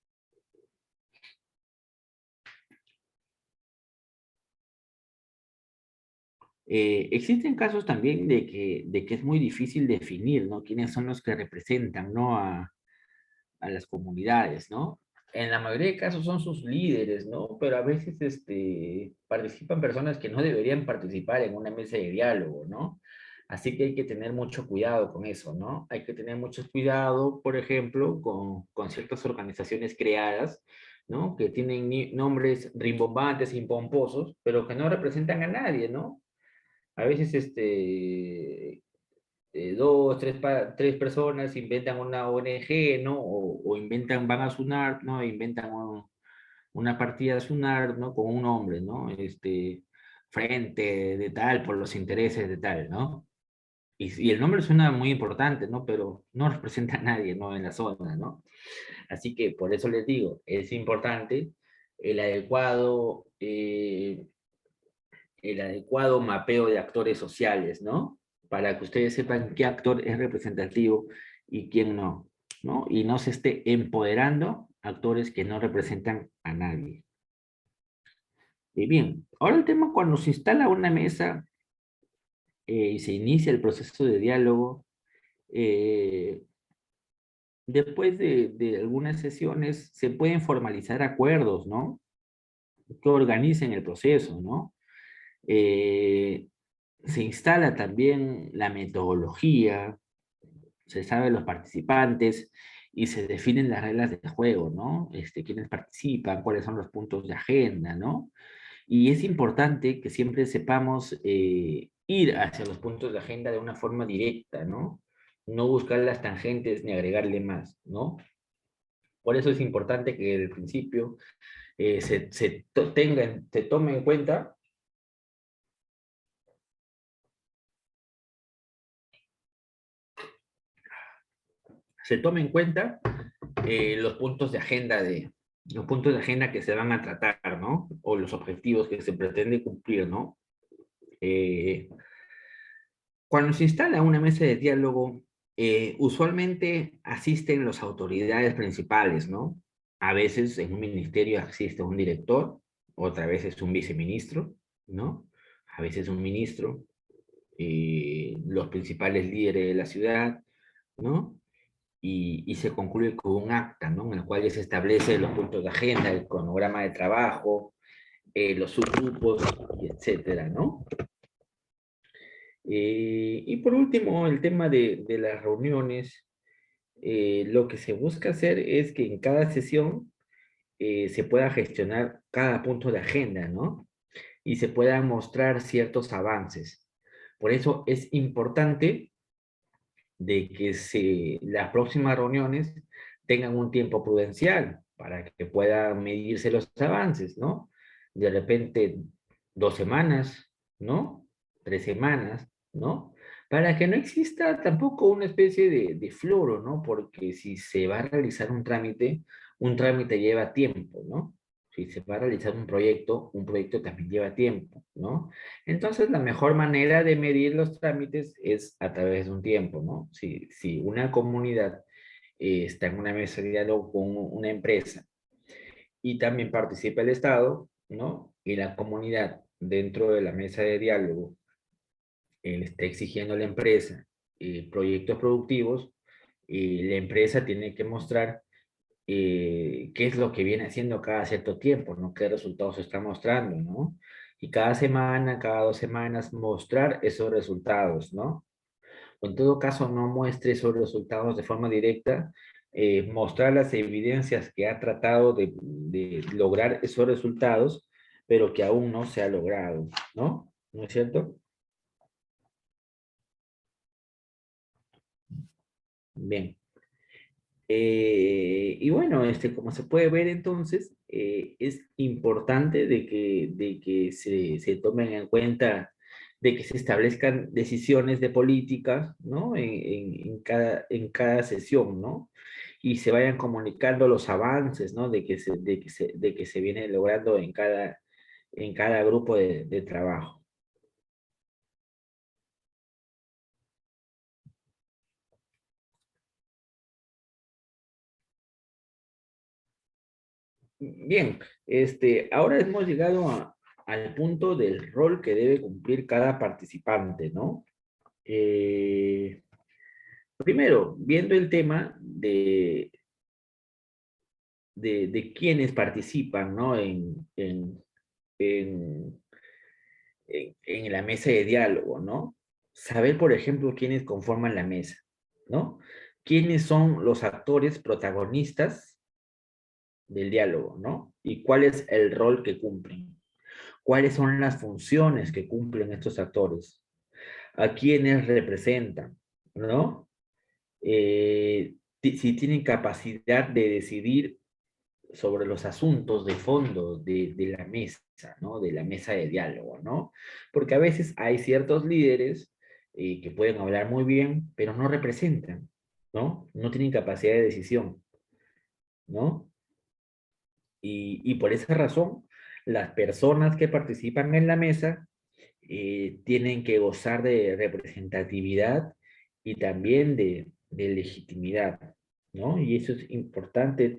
Existen casos también de que es muy difícil definir, ¿no? Quiénes son los que representan, ¿no? A las comunidades, ¿no? En la mayoría de casos son sus líderes, ¿no? Pero a veces participan personas que no deberían participar en una mesa de diálogo, ¿no? Así que hay que tener mucho cuidado con eso, ¿no? Hay que tener mucho cuidado, por ejemplo, con ciertas organizaciones creadas, ¿no? Que tienen nombres rimbombantes y pomposos, pero que no representan a nadie, ¿no? A veces dos, tres personas inventan una ONG, ¿no? O inventan, van a Sunar, ¿no? Inventan una partida Sunar, ¿no? Con un nombre, ¿no? Frente de tal, por los intereses de tal, ¿no? Y el nombre suena muy importante, ¿no? Pero no representa a nadie, ¿no? En la zona, ¿no? Así que por eso les digo, es importante el adecuado, eh, el adecuado mapeo de actores sociales, ¿no? Para que ustedes sepan qué actor es representativo y quién no, ¿no? Y no se esté empoderando actores que no representan a nadie. Y bien, ahora el tema cuando se instala una mesa y se inicia el proceso de diálogo, eh, después de algunas sesiones se pueden formalizar acuerdos, ¿no? Que organicen el proceso, ¿no? Eh, Se instala también la metodología, se sabe los participantes y se definen las reglas del juego, ¿no? Quiénes participan, cuáles son los puntos de agenda, ¿no? Y es importante que siempre sepamos ir hacia los puntos de agenda de una forma directa, ¿no? No buscar las tangentes ni agregarle más, ¿no? Por eso es importante que desde el principio se tome en cuenta, se tome en cuenta los puntos de agenda los puntos de agenda que se van a tratar, ¿no? O los objetivos que se pretende cumplir, ¿no? Eh, Cuando se instala una mesa de diálogo, Usualmente asisten las autoridades principales, ¿no? A veces en un ministerio asiste un director, otra vez es un viceministro, ¿no? A veces un ministro, los principales líderes de la ciudad, ¿no? Y se concluye con un acta, ¿no? En el cual ya se establece los puntos de agenda, el cronograma de trabajo, los subgrupos, y etcétera, ¿no? Y por último, el tema de las reuniones, lo que se busca hacer es que en cada sesión se pueda gestionar cada punto de agenda, ¿no? Y se puedan mostrar ciertos avances. Por eso es importante de que las próximas reuniones tengan un tiempo prudencial para que puedan medirse los avances, ¿no? De repente 2 semanas, ¿no? 3 semanas, ¿no? Para que no exista tampoco una especie de floro, ¿no? Porque si se va a realizar un trámite lleva tiempo, ¿no? Si se va a realizar un proyecto también lleva tiempo, ¿no? Entonces, la mejor manera de medir los trámites es a través de un tiempo, ¿no? Si una comunidad está en una mesa de diálogo con una empresa y también participa el Estado, ¿no? Y la comunidad dentro de la mesa de diálogo le está exigiendo a la empresa proyectos productivos, la empresa tiene que mostrar qué es lo que viene haciendo cada cierto tiempo, ¿no? Qué resultados se está mostrando, ¿no? Y cada semana, cada 2 semanas, mostrar esos resultados, ¿no? O en todo caso, no muestre esos resultados de forma directa, mostrar las evidencias que ha tratado de lograr esos resultados, pero que aún no se ha logrado, ¿no? ¿No es cierto? Bien. Y bueno, como se puede ver entonces, es importante de que se tomen en cuenta, de que se establezcan decisiones de políticas, ¿no? En cada sesión, ¿no? Y se vayan comunicando los avances, ¿no? De que se viene logrando en cada grupo de trabajo. Bien, ahora hemos llegado al punto del rol que debe cumplir cada participante, ¿no? Eh, Primero, viendo el tema de quienes participan, ¿no? En, en la mesa de diálogo, ¿no? Saber, por ejemplo, quiénes conforman la mesa, ¿no? Quiénes son los actores protagonistas del diálogo, ¿no? Y cuál es el rol que cumplen. ¿Cuáles son las funciones que cumplen estos actores? ¿A quiénes representan? ¿No? Si tienen capacidad de decidir sobre los asuntos de fondo de la mesa, ¿no? De la mesa de diálogo, ¿no? Porque a veces hay ciertos líderes que pueden hablar muy bien, pero no representan, ¿no? No tienen capacidad de decisión, ¿no? Y por esa razón, las personas que participan en la mesa tienen que gozar de representatividad y también de legitimidad, ¿no? Y eso es importante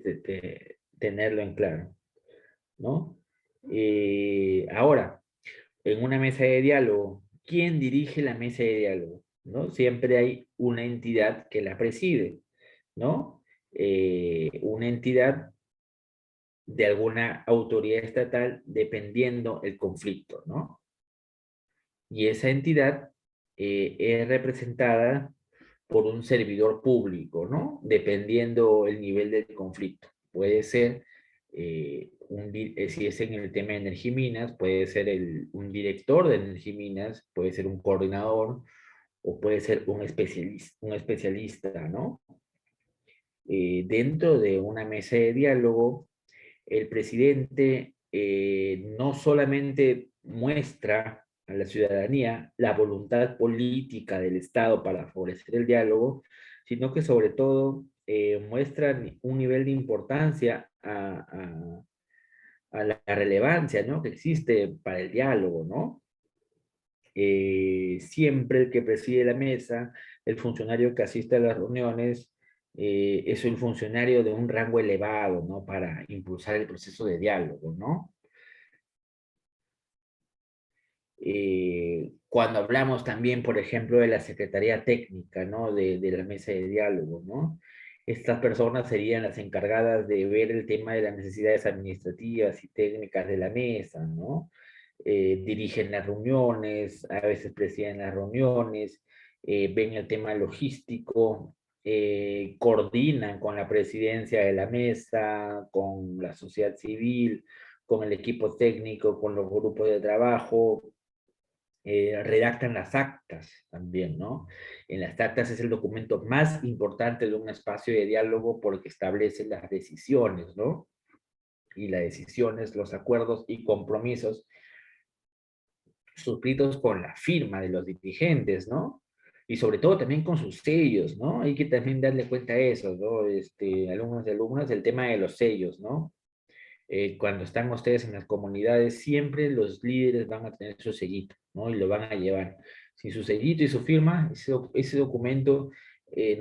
tenerlo en claro, ¿no? Ahora, en una mesa de diálogo, ¿quién dirige la mesa de diálogo? ¿No? Siempre hay una entidad que la preside, ¿no? Una entidad de alguna autoridad estatal dependiendo el conflicto, ¿no? Y esa entidad es representada por un servidor público, ¿no? Dependiendo el nivel del conflicto. Puede ser, si es en el tema de Energía y Minas, puede ser un director de Energía y Minas, puede ser un coordinador o puede ser un especialista, ¿no? Dentro de una mesa de diálogo, el presidente no solamente muestra a la ciudadanía la voluntad política del Estado para favorecer el diálogo, sino que sobre todo muestra un nivel de importancia a la relevancia, ¿no? Que existe para el diálogo, ¿no? Siempre el que preside la mesa el funcionario que asiste a las reuniones es un funcionario de un rango elevado, ¿no? Para impulsar el proceso de diálogo, ¿no? Cuando hablamos también, por ejemplo, de la Secretaría Técnica, ¿no? De la mesa de diálogo, ¿no? Estas personas serían las encargadas de ver el tema de las necesidades administrativas y técnicas de la mesa, ¿no? Dirigen las reuniones, a veces presiden las reuniones, ven el tema logístico, coordinan con la presidencia de la mesa, con la sociedad civil, con el equipo técnico, con los grupos de trabajo, redactan las actas también, ¿no? En las actas es el documento más importante de un espacio de diálogo porque establece las decisiones, ¿no? Y las decisiones, los acuerdos y compromisos suscritos con la firma de los dirigentes, ¿no? Y sobre todo también con sus sellos, ¿no? Hay que también darle cuenta a eso, ¿no? Alumnos y alumnas, el tema de los sellos, ¿no? Cuando están ustedes en las comunidades, siempre los líderes van a tener su sellito, ¿no? Y lo van a llevar. Sin su sellito y su firma, ese documento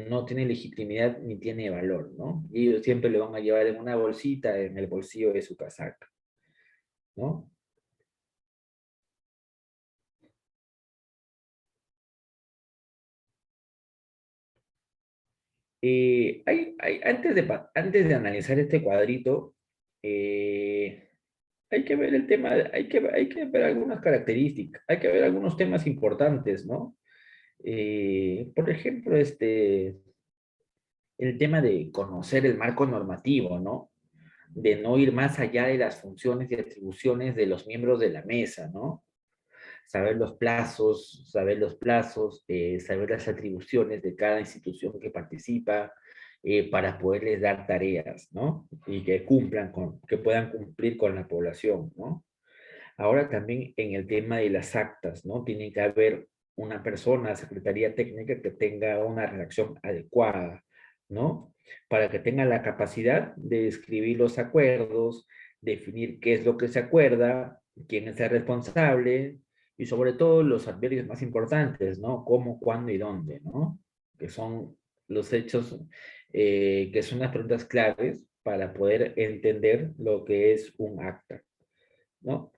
no tiene legitimidad ni tiene valor, ¿no? Y ellos siempre lo van a llevar en una bolsita, en el bolsillo de su casaca, ¿no? Antes de analizar este cuadrito, hay que ver el tema, hay que ver algunas características, hay que ver algunos temas importantes, ¿no? Por ejemplo, el tema de conocer el marco normativo, ¿no? De no ir más allá de las funciones y atribuciones de los miembros de la mesa, ¿no? Saber las atribuciones de cada institución que participa para poderles dar tareas, ¿no? Y que puedan cumplir con la población, ¿no? Ahora también en el tema de las actas, ¿no? Tiene que haber una persona, secretaría técnica, que tenga una redacción adecuada, ¿no? Para que tenga la capacidad de escribir los acuerdos, definir qué es lo que se acuerda, quién es el responsable y sobre todo los adverbios más importantes, ¿no? Cómo, cuándo y dónde, ¿no? Que son los hechos, que son las preguntas claves para poder entender lo que es un acta, ¿no?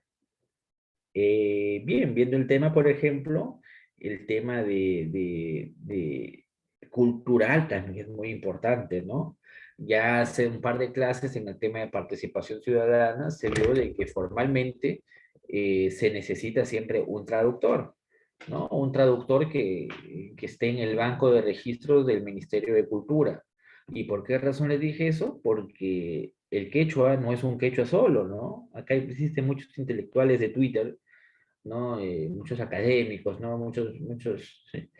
Bien, viendo el tema, por ejemplo, el tema de cultural también es muy importante, ¿no? Ya hace un par de clases en el tema de participación ciudadana se vio de que formalmente se necesita siempre un traductor, ¿no? Un traductor que esté en el banco de registros del Ministerio de Cultura. ¿Y por qué razón les dije eso? Porque el quechua no es un quechua solo, ¿no? Acá existen muchos intelectuales de Twitter, ¿no? Muchos académicos, ¿no? Sí.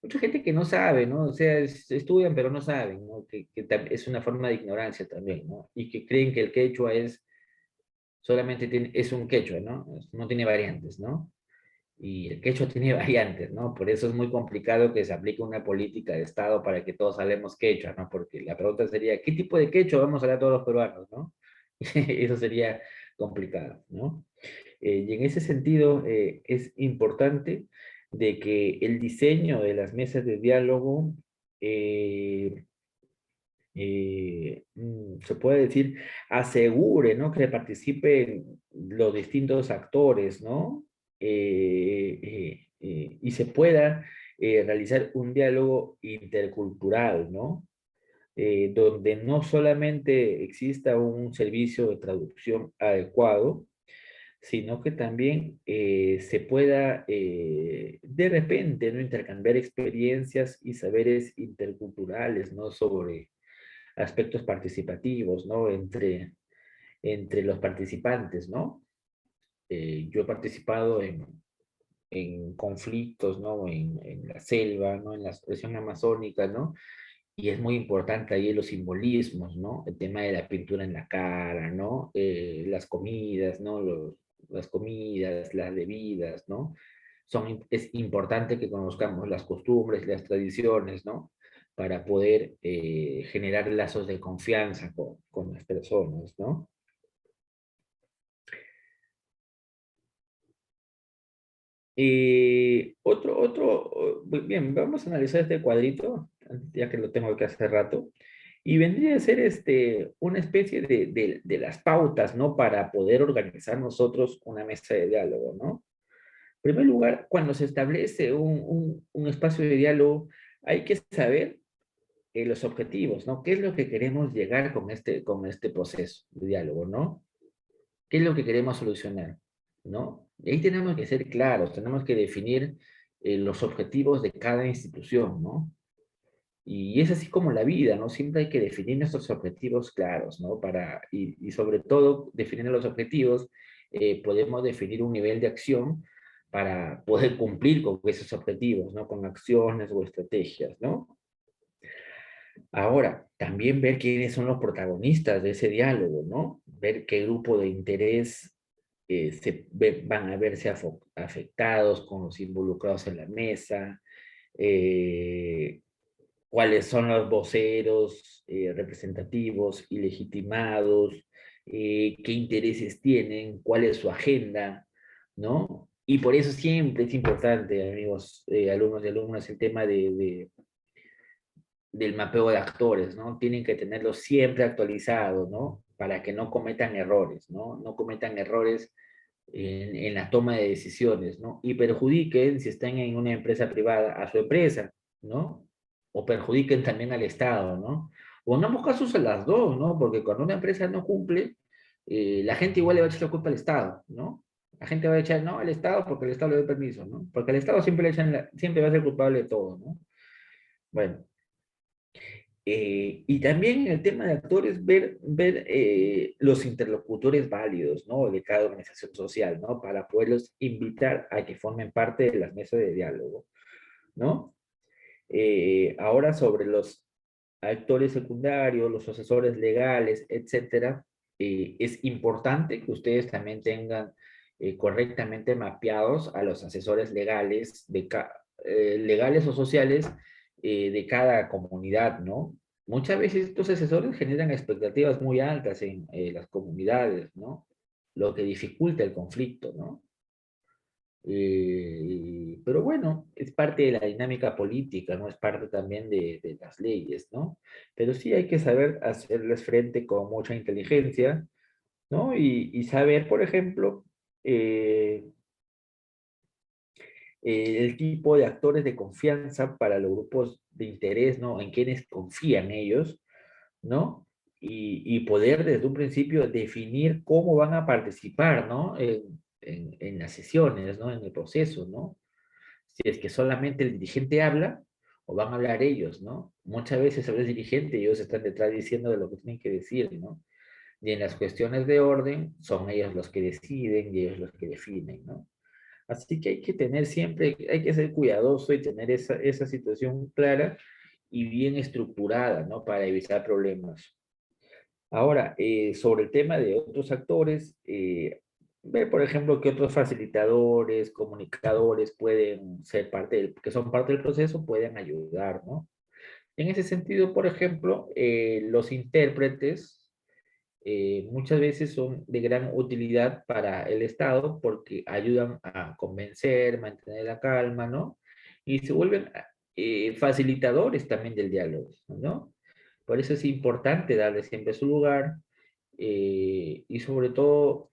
Mucha gente que no sabe, ¿no? O sea, estudian pero no saben, ¿no? Es una forma de ignorancia también, ¿no? Y que creen que el quechua es un quechua, ¿no? No tiene variantes, ¿no? Y el quechua tiene variantes, ¿no? Por eso es muy complicado que se aplique una política de Estado para que todos hablemos quechua, ¿no? Porque la pregunta sería, ¿qué tipo de quechua vamos a hablar todos los peruanos, ¿no? Eso sería complicado, ¿no? Y en ese sentido es importante de que el diseño de las mesas de diálogo eh, se puede decir, asegure, ¿no? Que participen los distintos actores, ¿no? Y se pueda realizar un diálogo intercultural, ¿no? Donde no solamente exista un servicio de traducción adecuado, sino que también se pueda de repente, ¿no? Intercambiar experiencias y saberes interculturales, ¿no? Sobre aspectos participativos, ¿no? Entre los participantes, ¿no? Yo he participado en conflictos, ¿no? En la selva, ¿no? En la expresión amazónica, ¿no? Y es muy importante ahí los simbolismos, ¿no? El tema de la pintura en la cara, ¿no? Las comidas, ¿no? Las comidas, las bebidas, ¿no? Es importante que conozcamos las costumbres, las tradiciones, ¿no? Para poder generar lazos de confianza con las personas, ¿no? Bien, vamos a analizar este cuadrito, ya que lo tengo que hace rato, y vendría a ser una especie de las pautas, ¿no? Para poder organizar nosotros una mesa de diálogo, ¿no? En primer lugar, cuando se establece un espacio de diálogo, hay que saber los objetivos, ¿no? ¿Qué es lo que queremos llegar con este proceso de diálogo, ¿no? ¿Qué es lo que queremos solucionar? ¿No? Y ahí tenemos que ser claros, tenemos que definir los objetivos de cada institución, ¿no? Y es así como la vida, ¿no? Siempre hay que definir nuestros objetivos claros, ¿no? Y sobre todo, definiendo los objetivos, podemos definir un nivel de acción para poder cumplir con esos objetivos, ¿no? Con acciones o estrategias, ¿no? Ahora, también ver quiénes son los protagonistas de ese diálogo, ¿no? Ver qué grupo de interés van a verse afectados con los involucrados en la mesa, eh, cuáles son los voceros representativos y legitimados, qué intereses tienen, cuál es su agenda, ¿no? Y por eso siempre es importante, amigos, alumnos y alumnas, el tema del mapeo de actores, ¿no? Tienen que tenerlo siempre actualizado, ¿no? Para que no cometan errores, ¿no? No cometan errores en la toma de decisiones, ¿no? Y perjudiquen, si están en una empresa privada, a su empresa, ¿no? O perjudiquen también al Estado, ¿no? O en ambos casos a las dos, ¿no? Porque cuando una empresa no cumple, la gente igual le va a echar la culpa al Estado, ¿no? La gente va a echar, no, al Estado porque el Estado le dio permiso, ¿no? Porque el Estado siempre, siempre va a ser culpable de todo, ¿no? Bueno, y también en el tema de actores, ver los interlocutores válidos, ¿no? De cada organización social, ¿no? Para poderlos invitar a que formen parte de las mesas de diálogo, ¿no? Ahora sobre los actores secundarios, los asesores legales, etcétera, es importante que ustedes también tengan correctamente mapeados a los asesores legales, legales o sociales de cada comunidad, ¿no? Muchas veces estos asesores generan expectativas muy altas en las comunidades, ¿no? Lo que dificulta el conflicto, ¿no? Pero bueno, es parte de la dinámica política, ¿no? Es parte también de las leyes, ¿no? Pero sí hay que saber hacerles frente con mucha inteligencia, ¿no? Y saber, por ejemplo, eh, el tipo de actores de confianza para los grupos de interés, ¿no? En quienes confían ellos, ¿no? Y poder desde un principio definir cómo van a participar, ¿no? En las sesiones, ¿no? En el proceso, ¿no? Si es que solamente el dirigente habla o van a hablar ellos, ¿no? Muchas veces habla el dirigente y ellos están detrás diciendo de lo que tienen que decir, ¿no? Y en las cuestiones de orden son ellos los que deciden y ellos los que definen, ¿no? Así que hay que tener siempre, hay que ser cuidadoso y tener esa situación clara y bien estructurada, ¿no? Para evitar problemas. Ahora, sobre el tema de otros actores, ver, por ejemplo, que otros facilitadores, comunicadores pueden ser que son parte del proceso, pueden ayudar, ¿no? En ese sentido, por ejemplo, los intérpretes muchas veces son de gran utilidad para el Estado porque ayudan a convencer, mantener la calma, ¿no? Y se vuelven facilitadores también del diálogo, ¿no? Por eso es importante darle siempre su lugar y sobre todo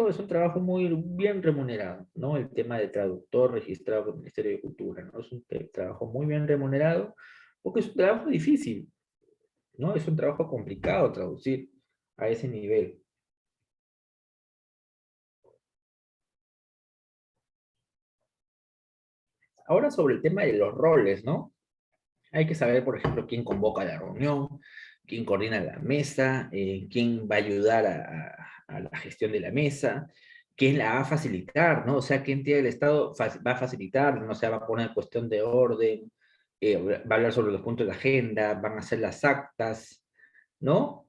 es un trabajo muy bien remunerado, ¿no? El tema de traductor registrado por el Ministerio de Cultura, ¿no? Es un trabajo muy bien remunerado porque es un trabajo difícil, ¿no? Es un trabajo complicado traducir a ese nivel. Ahora sobre el tema de los roles, ¿no? Hay que saber, por ejemplo, quién convoca la reunión, quién coordina la mesa, quién va a ayudar a la gestión de la mesa, quién la va a facilitar, ¿no? O sea, qué entidad del Estado va a facilitar, no se va a poner cuestión de orden, va a hablar sobre los puntos de la agenda, van a hacer las actas, ¿no?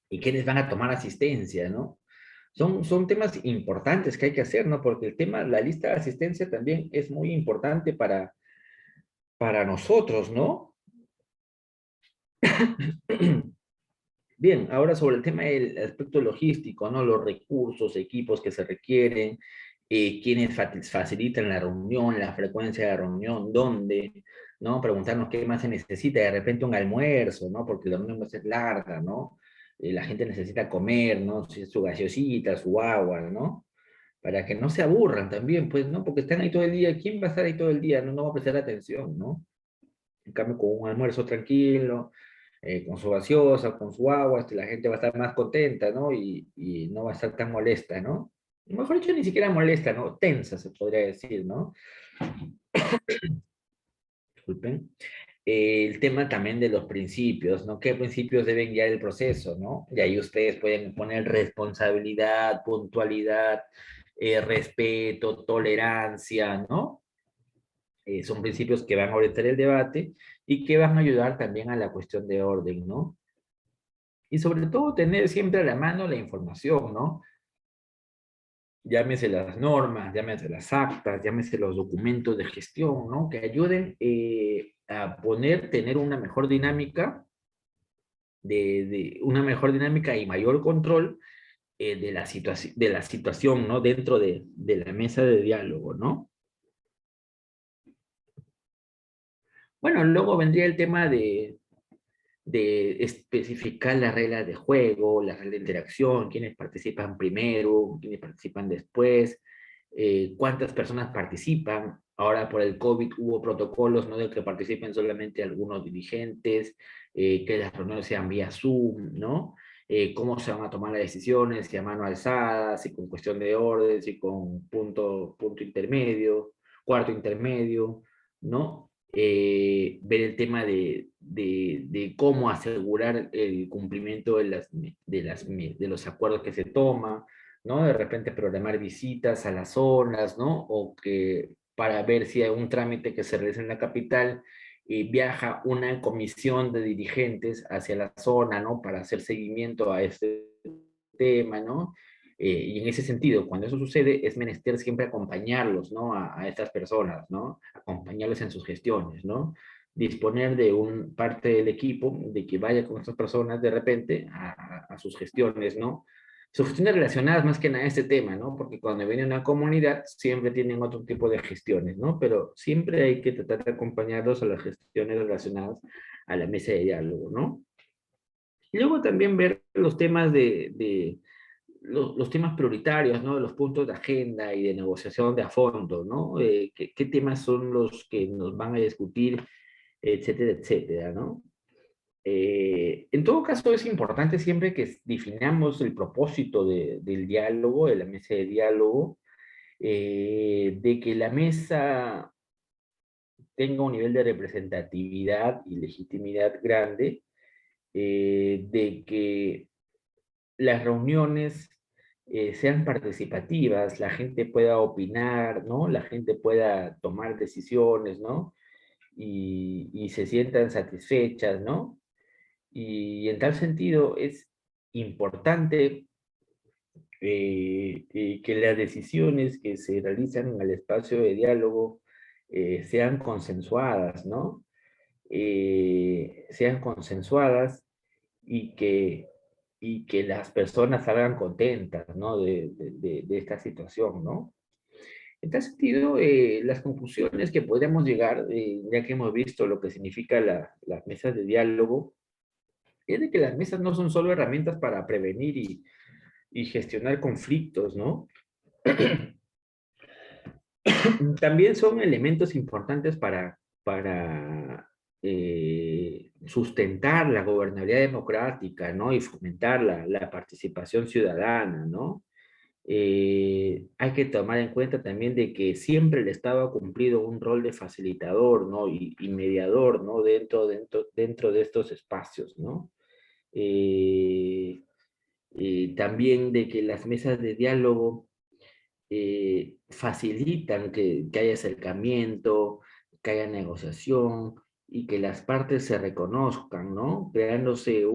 Y quiénes van a tomar asistencia, ¿no? Son temas importantes que hay que hacer, ¿no? Porque el tema, la lista de asistencia también es muy importante para nosotros, ¿no? Bien, ahora sobre el tema del aspecto logístico, ¿no? Los recursos, equipos que se requieren, quiénes facilitan la reunión, la frecuencia de la reunión, dónde, ¿no? Preguntarnos qué más se necesita, de repente un almuerzo, ¿no? Porque la reunión va a ser larga, ¿no? La gente necesita comer, ¿no? Su gaseosita, su agua, ¿no? Para que no se aburran también, pues, ¿no? Porque están ahí todo el día, ¿quién va a estar ahí todo el día? No, no va a prestar atención, ¿no? En cambio, con un almuerzo tranquilo, con su gaseosa, con su agua, la gente va a estar más contenta, ¿no? Y no va a estar tan molesta, ¿no? Mejor dicho, ni siquiera molesta, ¿no? Tensa, se podría decir, ¿no? Disculpen. El tema también de los principios, ¿no? ¿Qué principios deben guiar el proceso, ¿no? Y ahí ustedes pueden poner responsabilidad, puntualidad, respeto, tolerancia, ¿no? Son principios que van a orientar el debate y que van a ayudar también a la cuestión de orden, ¿no? Y sobre todo tener siempre a la mano la información, ¿no? Llámese las normas, llámese las actas, llámese los documentos de gestión, ¿no? Que ayuden a tener una mejor dinámica, una mejor dinámica y mayor control de la situación, ¿no? Dentro de la mesa de diálogo, ¿no? Bueno, luego vendría el tema de especificar las reglas de juego, las reglas de interacción, quiénes participan primero, quiénes participan después, cuántas personas participan. Ahora por el COVID hubo protocolos, ¿no? De que participen solamente algunos dirigentes, que las reuniones sean vía Zoom, ¿no? Cómo se van a tomar las decisiones, si a mano alzada, si con cuestión de orden, si con punto intermedio, cuarto intermedio, ¿no? Ver el tema de cómo asegurar el cumplimiento de los acuerdos que se toman, ¿no? De repente programar visitas a las zonas, ¿no? O que para ver si hay un trámite que se realiza en la capital, viaja una comisión de dirigentes hacia la zona, ¿no? Para hacer seguimiento a este tema, ¿no? Y en ese sentido, cuando eso sucede, es menester siempre acompañarlos, ¿no? A estas personas, ¿no? Acompañarlos en sus gestiones, ¿no? Disponer de un parte del equipo de que vaya con estas personas de repente a sus gestiones, ¿no? Sus gestiones relacionadas más que nada a este tema, ¿no? Porque cuando viene una comunidad siempre tienen otro tipo de gestiones, ¿no? Pero siempre hay que tratar de acompañarlos a las gestiones relacionadas a la mesa de diálogo, ¿no? Y luego también ver los temas los temas prioritarios, ¿no? Los puntos de agenda y de negociación de a fondo, ¿no? ¿Qué temas son los que nos van a discutir, etcétera, etcétera, ¿no? En todo caso, es importante siempre que definamos el propósito del diálogo, de la mesa de diálogo, de que la mesa tenga un nivel de representatividad y legitimidad grande, de que las reuniones sean participativas, la gente pueda opinar, ¿no? La gente pueda tomar decisiones, ¿no? Y se sientan satisfechas, ¿no? Y en tal sentido es importante que las decisiones que se realizan en el espacio de diálogo sean consensuadas, ¿no? Sean consensuadas y y que las personas salgan contentas, ¿no? De esta situación, ¿no? En tal sentido, las conclusiones que podríamos llegar, ya que hemos visto lo que significa las mesas de diálogo, es de que las mesas no son solo herramientas para prevenir y gestionar conflictos, ¿no? También son elementos importantes para sustentar la gobernabilidad democrática, ¿no? Y fomentar la participación ciudadana, ¿no? Hay que tomar en cuenta también de que siempre el Estado ha cumplido un rol de facilitador, ¿no? Y mediador, ¿no? Dentro de estos espacios, ¿no? Eh, También de que las mesas de diálogo facilitan que haya acercamiento, que haya negociación y que las partes se reconozcan, ¿no? Creándose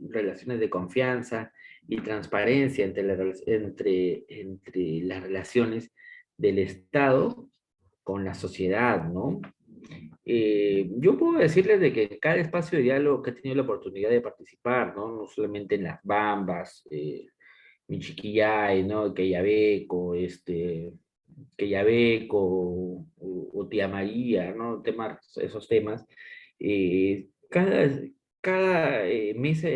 relaciones de confianza y transparencia entre las relaciones del Estado con la sociedad, ¿no? Yo puedo decirles de que cada espacio de diálogo que he tenido la oportunidad de participar, ¿no? No solamente en las Bambas, Michiquillay, ¿no? Queyabeco, que Yabeco o Tía María, ¿no? Esos temas, cada, mesa,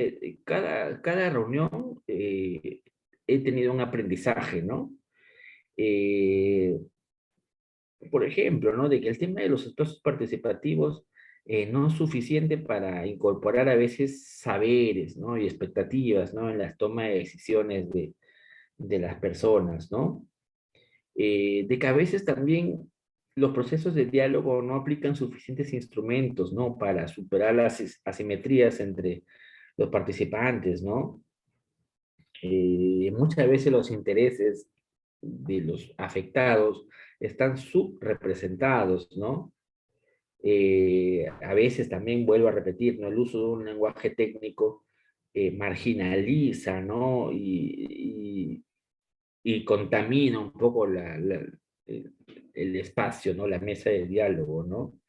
cada reunión he tenido un aprendizaje, ¿no? Eh, por ejemplo, ¿no? De que el tema de los espacios participativos no es suficiente para incorporar a veces saberes, ¿no? Y expectativas, ¿no? En la toma de decisiones de las personas, ¿no? De que a veces también los procesos de diálogo no aplican suficientes instrumentos, ¿no? Para superar las asimetrías entre los participantes, ¿no? Muchas veces los intereses de los afectados están subrepresentados, ¿no? A veces también vuelvo a repetir, ¿no? El uso de un lenguaje técnico marginaliza, ¿no? Y contamina un poco el, el espacio, ¿no? La mesa de diálogo, ¿no?